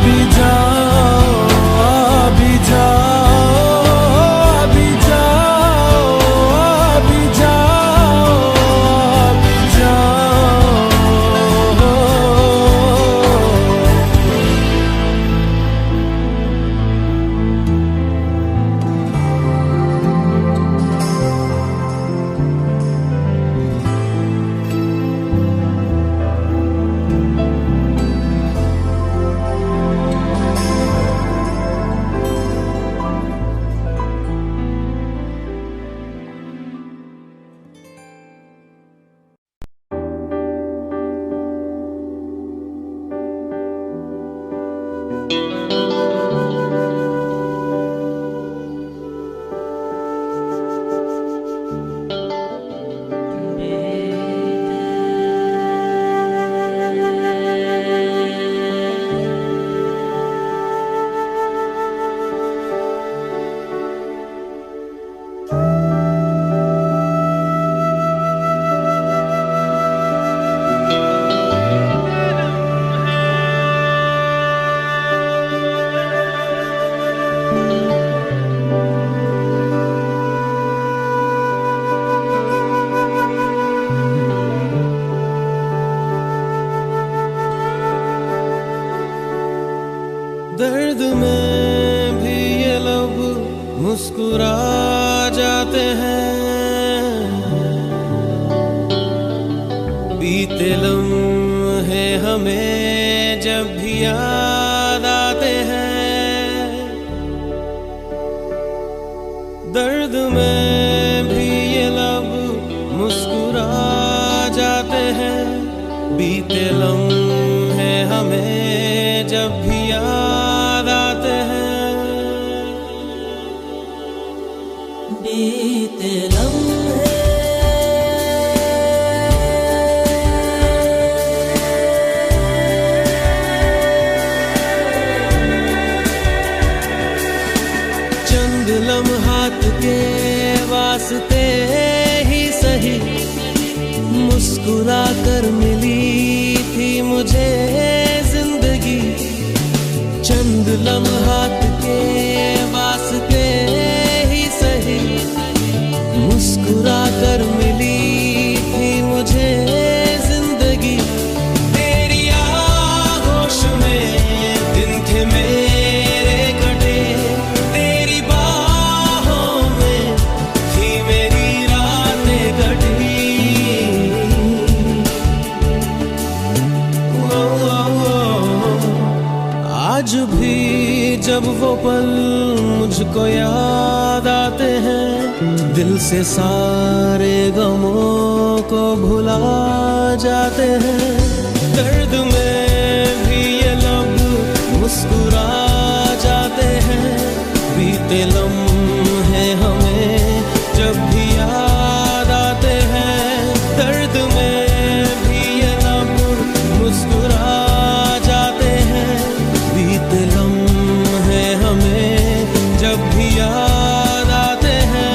अभी जाओ, अभी जाओ, अभी जाओ, अभी जाओ, अभी जाओ। दर्द में भी ये लब मुस्कुरा जाते हैं, बीते लम्हे हमें जब भी याद आते हैं। दर्द में भी ये लब मुस्कुरा जाते हैं, बीते लम्हे हमें जब भी याद आते हैं।
बीते लम्हे
चंद लम्हात के वास्ते ही सही मुस्कुरा कर मिली थी मुझे जिंदगी। चंद लम्हात के वास्ते ही सही मुस्कुरा कर मिली थी मुझे जिंदगी। तेरी आगोश में दिन थे मेरे कटे, तेरी बाहों में थी मेरी रातें कटी। आज भी जब वो पल मुझको याद आते हैं, दिल से सारे गमों को भुला जाते हैं। दर्द में भी ये लब मुस्कुरा जाते हैं, बीते लम्हे हमें जब भी याद आते हैं। दर्द में भी ये लब मुस्कुरा जाते हैं, बीते लम्हे हमें जब भी याद आते हैं।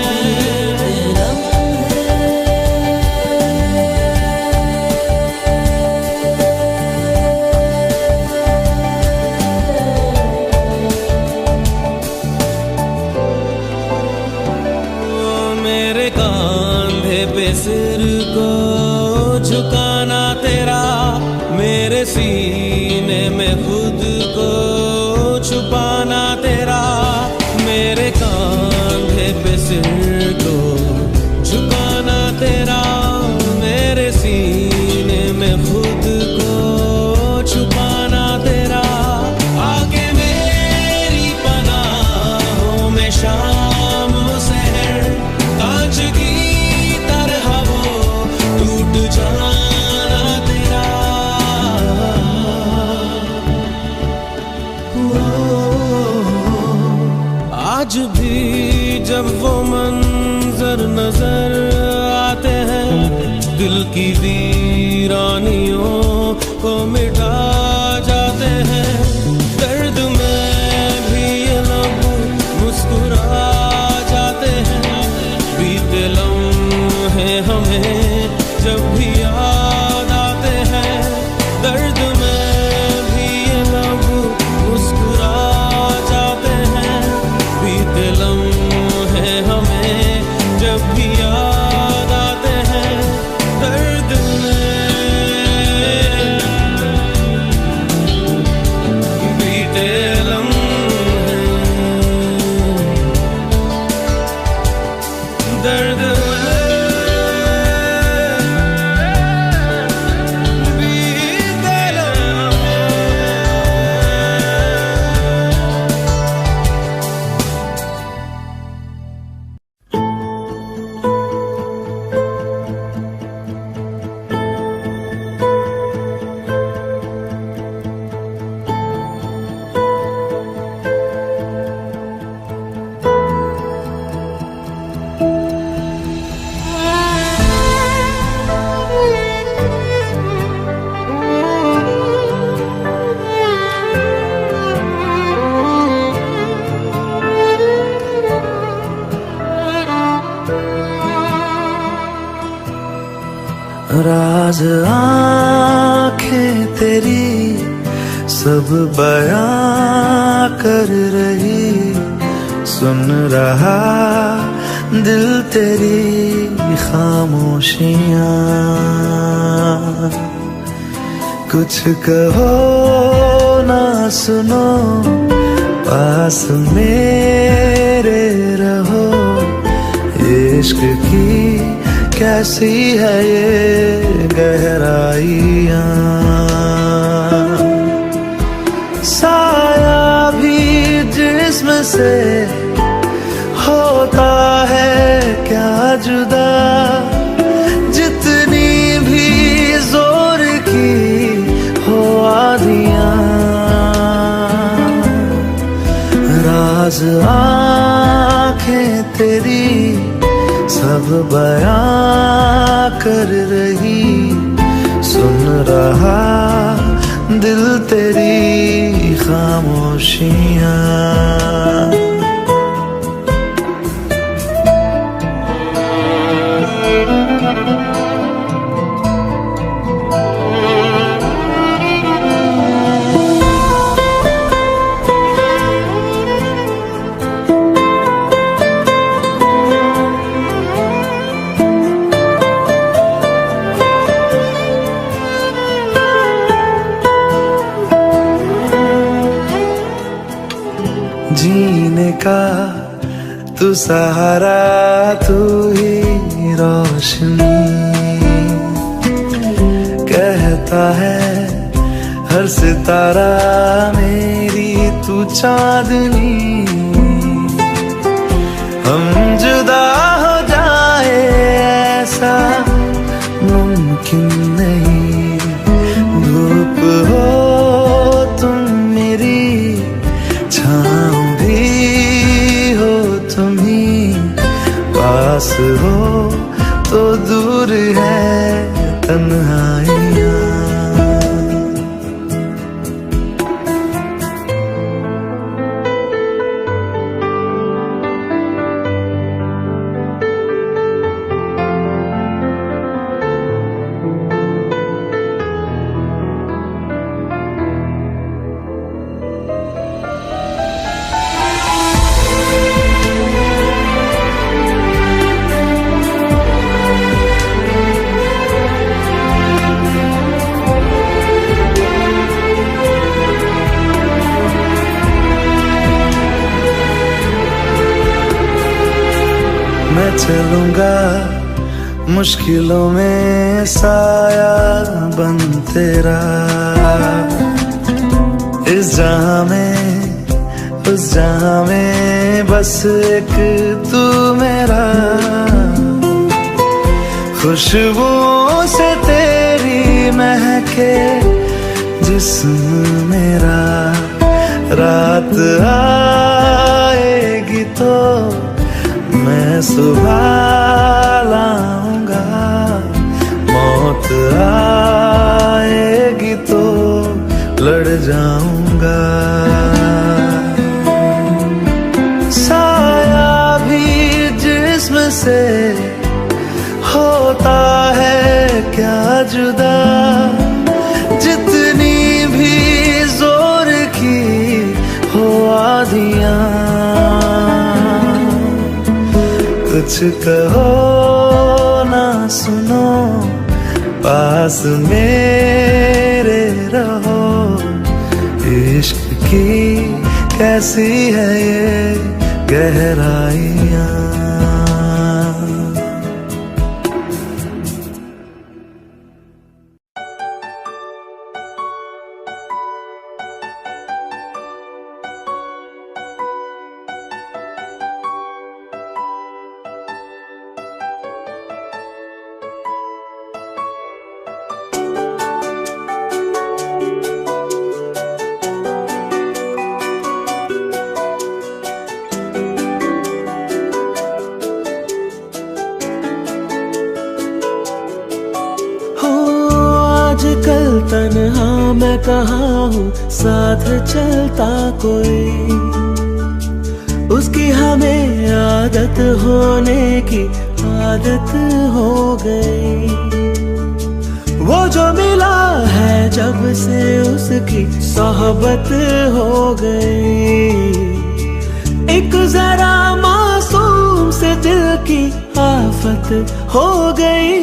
मेरे कांधे पे सिर को झुकाना तेरा, मेरे सीने में खुद को छुपाना तेरा। मेरे कांधे पे सिर को झुकाना तेरा, मेरे सीने में खुद को छुपाना तेरा। आगे मेरी पनाहों में शाम सहर, कांच की तरह वो टूट जाना तेरा। आज भी जब वो मंजर नजर आते हैं, दिल की वीरानियों को मिटा जाते हैं। दर्द में भी ये लब मुस्कुरा जाते हैं, बीते लम्हे हमें जब भी याद आते हैं। दर्द में भी ये लब
राज आँखें तेरी सब बयां कर रही, सुन रहा दिल तेरी खामोशियां। कुछ कहो ना सुनो, पास मेरे रहो, इश्क की कैसी है ये गहराइयां। साया भी जिस्म से होता है क्या जुदा, जितनी भी जोर की हो आंधियां। राज आँखें तेरी सब बयां कर रही, सुन रहा दिल तेरी खामोशियां। जीने का तू सहारा, तू ही रोशनी, कहता है हर सितारा मेरी तू चांदनी। हम जुदा हो जाए ऐसा मुमकिन नहीं, धूप हो तुम मेरी, छाँव भी हो तुम ही, पास हो तो दूर है तन्हाइयाँ। मैं चलूंगा मुश्किलों में साया बन तेरा, इस जहां में उस जहां में बस एक तू मेरा। खुशबुओं से तेरी महके जिस्म मेरा, रात आएगी तो मैं सुबह लाऊंगा, मौत आएगी तो लड़ जाऊंगा। साया भी जिस्म से होता है क्या जुदा, जितनी भी जोर की हो आंधियां। कुछ कहो ना सुनो, पास मेरे रहो, इश्क की कैसी है ये गहराइयां।
आजकल तन्हा मैं कहाँ हूँ, साथ चलता कोई, उसकी हमें आदत होने की आदत हो गई। वो जो मिला है जब से उसकी सोहबत हो गई। एक जरा मासूम से दिल की आफत हो गई।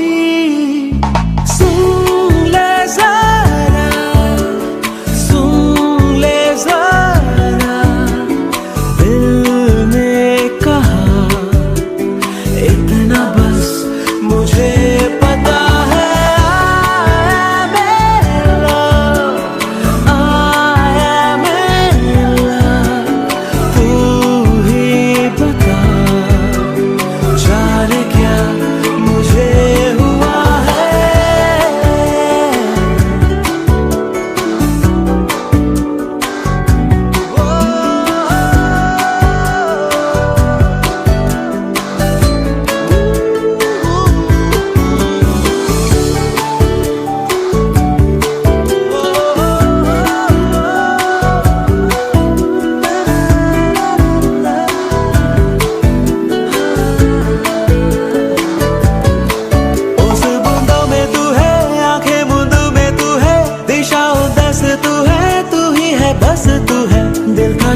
सुन ले जरा, सुन ले जरा, दिल ने कहा इतना बस मुझे पता है।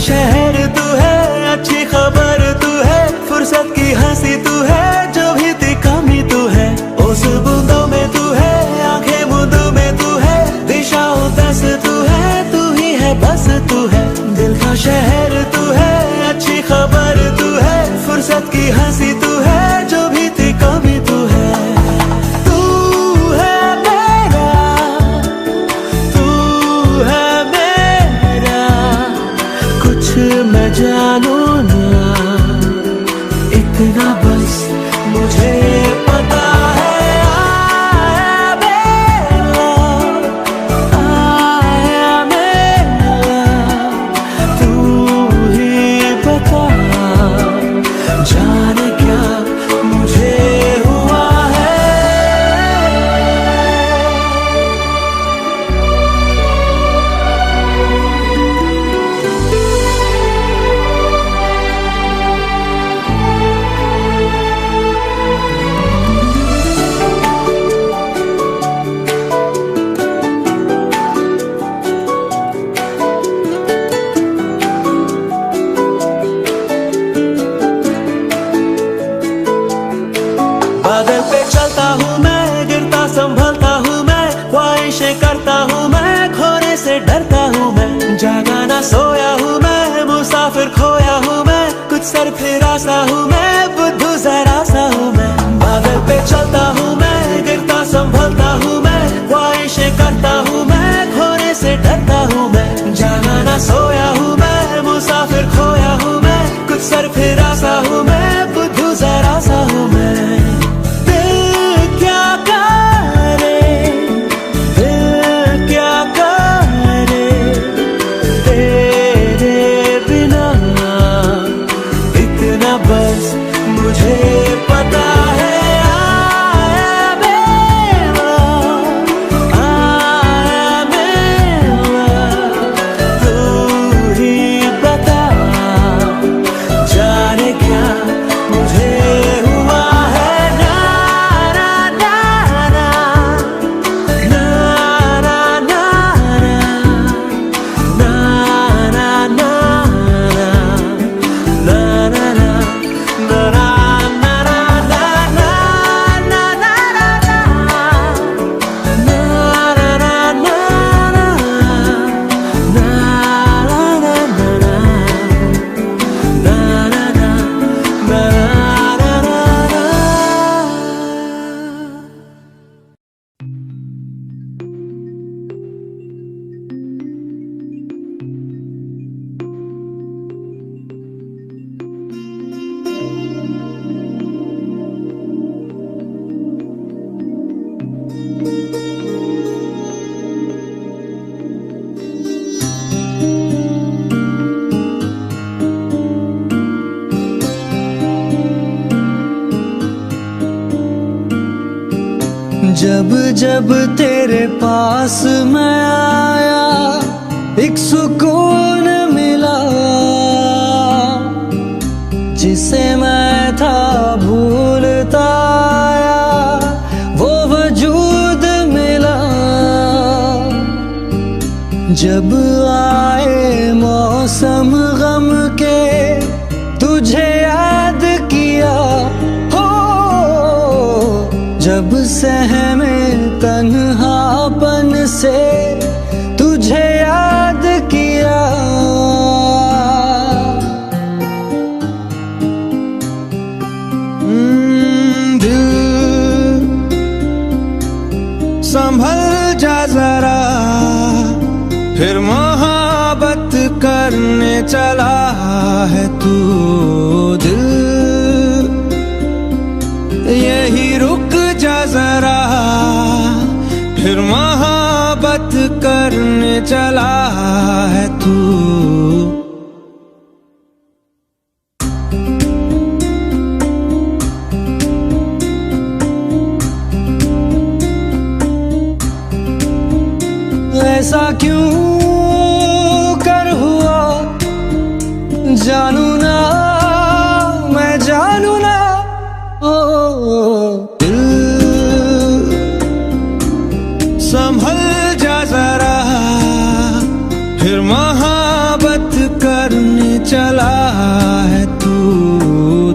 शहर तू है, अच्छी खबर तू है, फुर्सत की हंसी तू है, जो भी थी कमी तू है। उस बूंदों में तू है, आंखें मूंदों में तू है, दिशा उदास तू है, तू ही है बस तू है। दिल का शहर तू है, अच्छी खबर तू है, फुर्सत की हंसी तू है, जो भी थी कमी तू है। तू है मेरा, तू है मेरा, कुछ मैं जानू ना, इतना बस मुझे पता है। आया मेरा, आया मेरा, तू ही बता, जाने क्या मुझे हुआ है। बादल पे चलता हूँ मैं, गिरता संभलता हूँ मैं, ख्वाहिशें करता हूँ मैं, खोने से डरता हूँ मैं। जागा ना सोया हूँ मैं, मुसाफिर खोया हूँ मैं, कुछ सर फिरा सा हूँ मैं, बुद्धू जरा सा हूँ मैं। बादल पे चलता हूँ मैं, गिरता संभलता हूँ मैं, ख्वाहिशें करता हूँ मैं, खोने से डरता हूँ मैं। जागा ना सोया हूँ मैं, मुसाफिर खोया हूँ मैं, कुछ सर फिरा सा हूँ मैं, बुद्धू जरा सा हूँ मैं। बस मुझे पता है। आया मेरा, आया मेरा, तू ही बता, जाने क्या मुझे हुआ है। ना ना ना ना, ना ना ना, ना ना ना ना। जब जब तेरे पास मैं आया, एक सुकून मिला, जिसे मैं था भूलता आया, वो वजूद मिला। जब आए मौसम गम के तुझे याद किया हो, जब सहमे तन्हापन से तुझे याद किया। दिल संभल जा जरा, फिर मोहब्बत करने चला है तू। दिल यही रुक जा जरा, फिर मोहब्बत करने चला है तू। ऐसा क्यों कर हुआ जानू ना, मैं जानू ना। ओ दिल संभल जा जरा, फिर मोहब्बत करने चला है तू।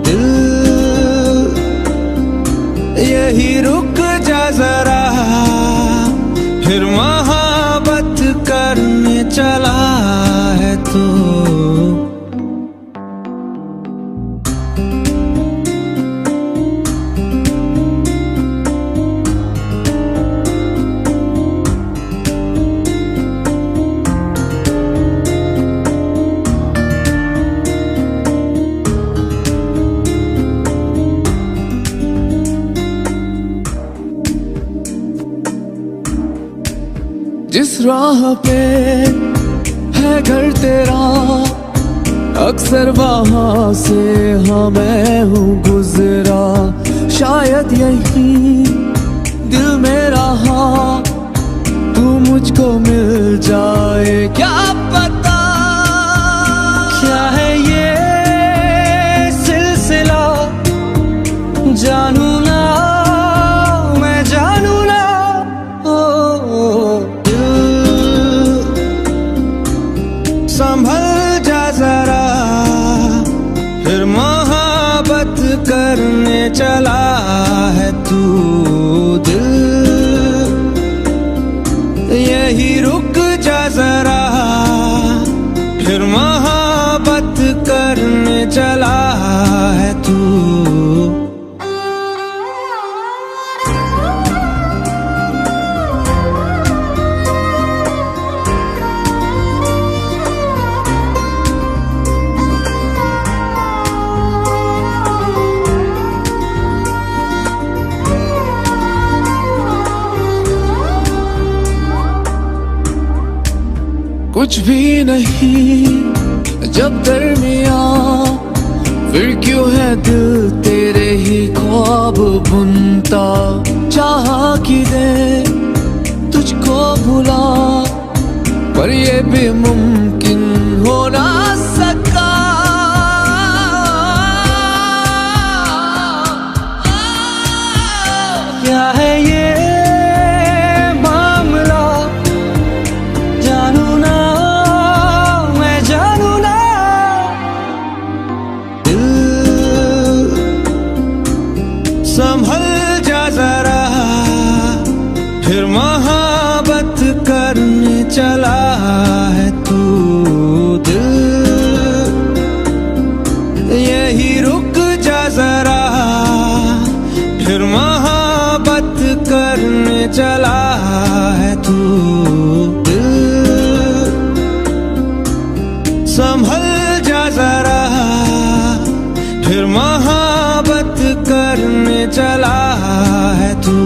दिल यही रुक जा जरा, फिर मोहब्बत करने चला है तू। जिस राह पे है घर तेरा, अक्सर वहां से हाँ मैं हूँ गुजरा। शायद यही दिल में रहा, तू मुझको मिल जाए क्या पता। क्या है ये सिलसिला, जानू ना, मैं जानू ना। संभल जा जरा, फिर मोहब्बत करने चला है तू। दिल यही रुक जा जरा, फिर मोहब्बत करने चला है तू। कुछ भी नहीं जब दरमिया, फिर क्यों है दिल तेरे ही ख्वाब बुनता। चाह कि दे तुझको भुला, पर ये भी मुमकिन हो ना सका। क्या है ये संभल जा जरा, फिर मोहब्बत करने चला है तू। दिल यही रुक जा जरा, फिर मोहब्बत करने चला है तू। दिल संभल जा जरा, फिर मोहब्बत करने चला है तू।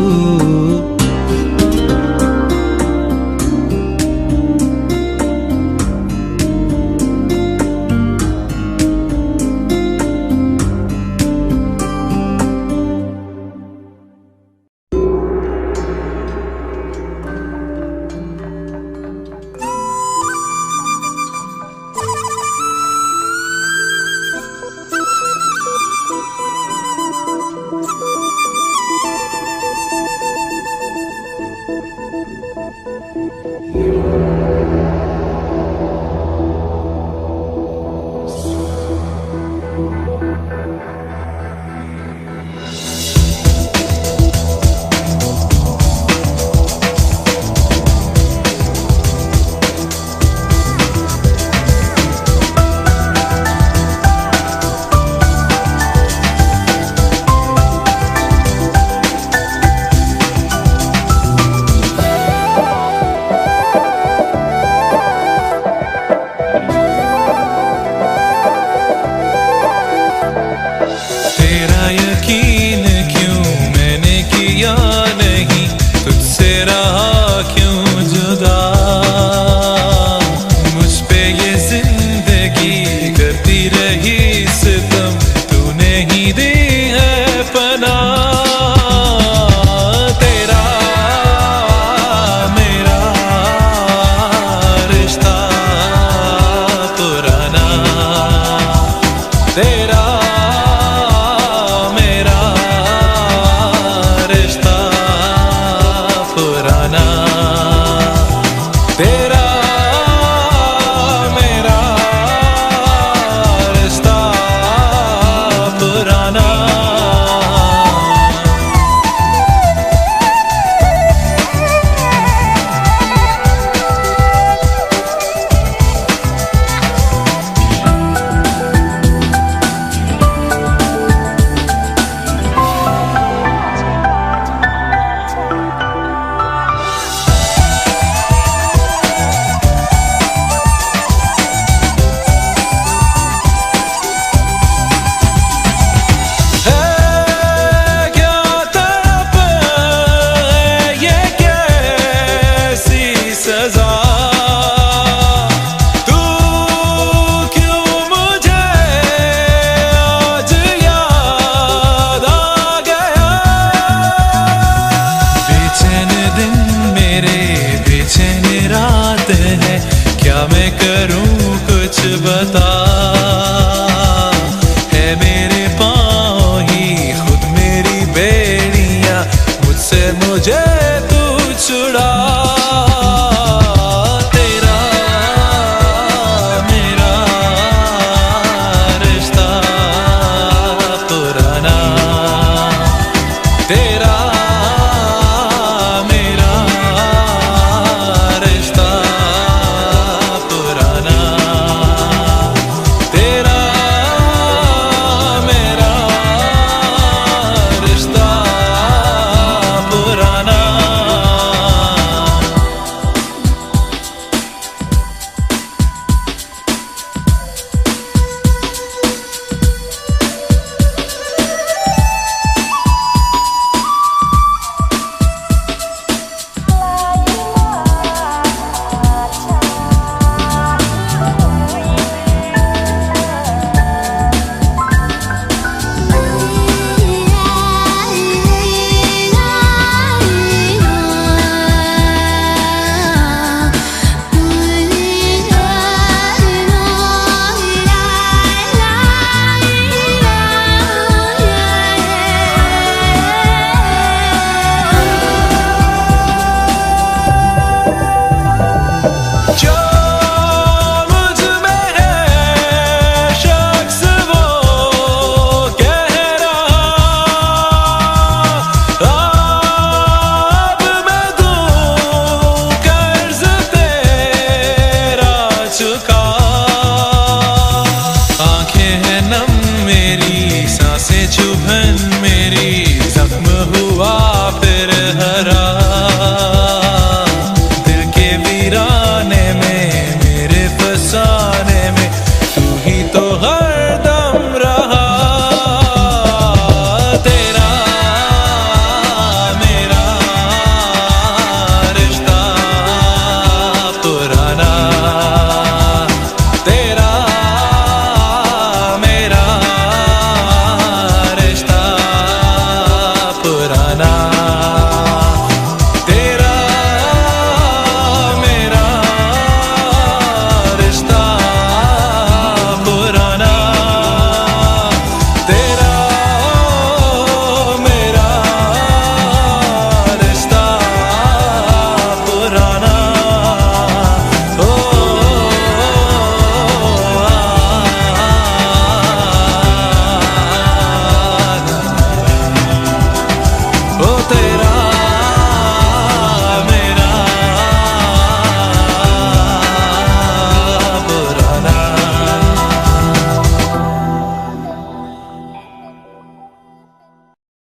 तेरा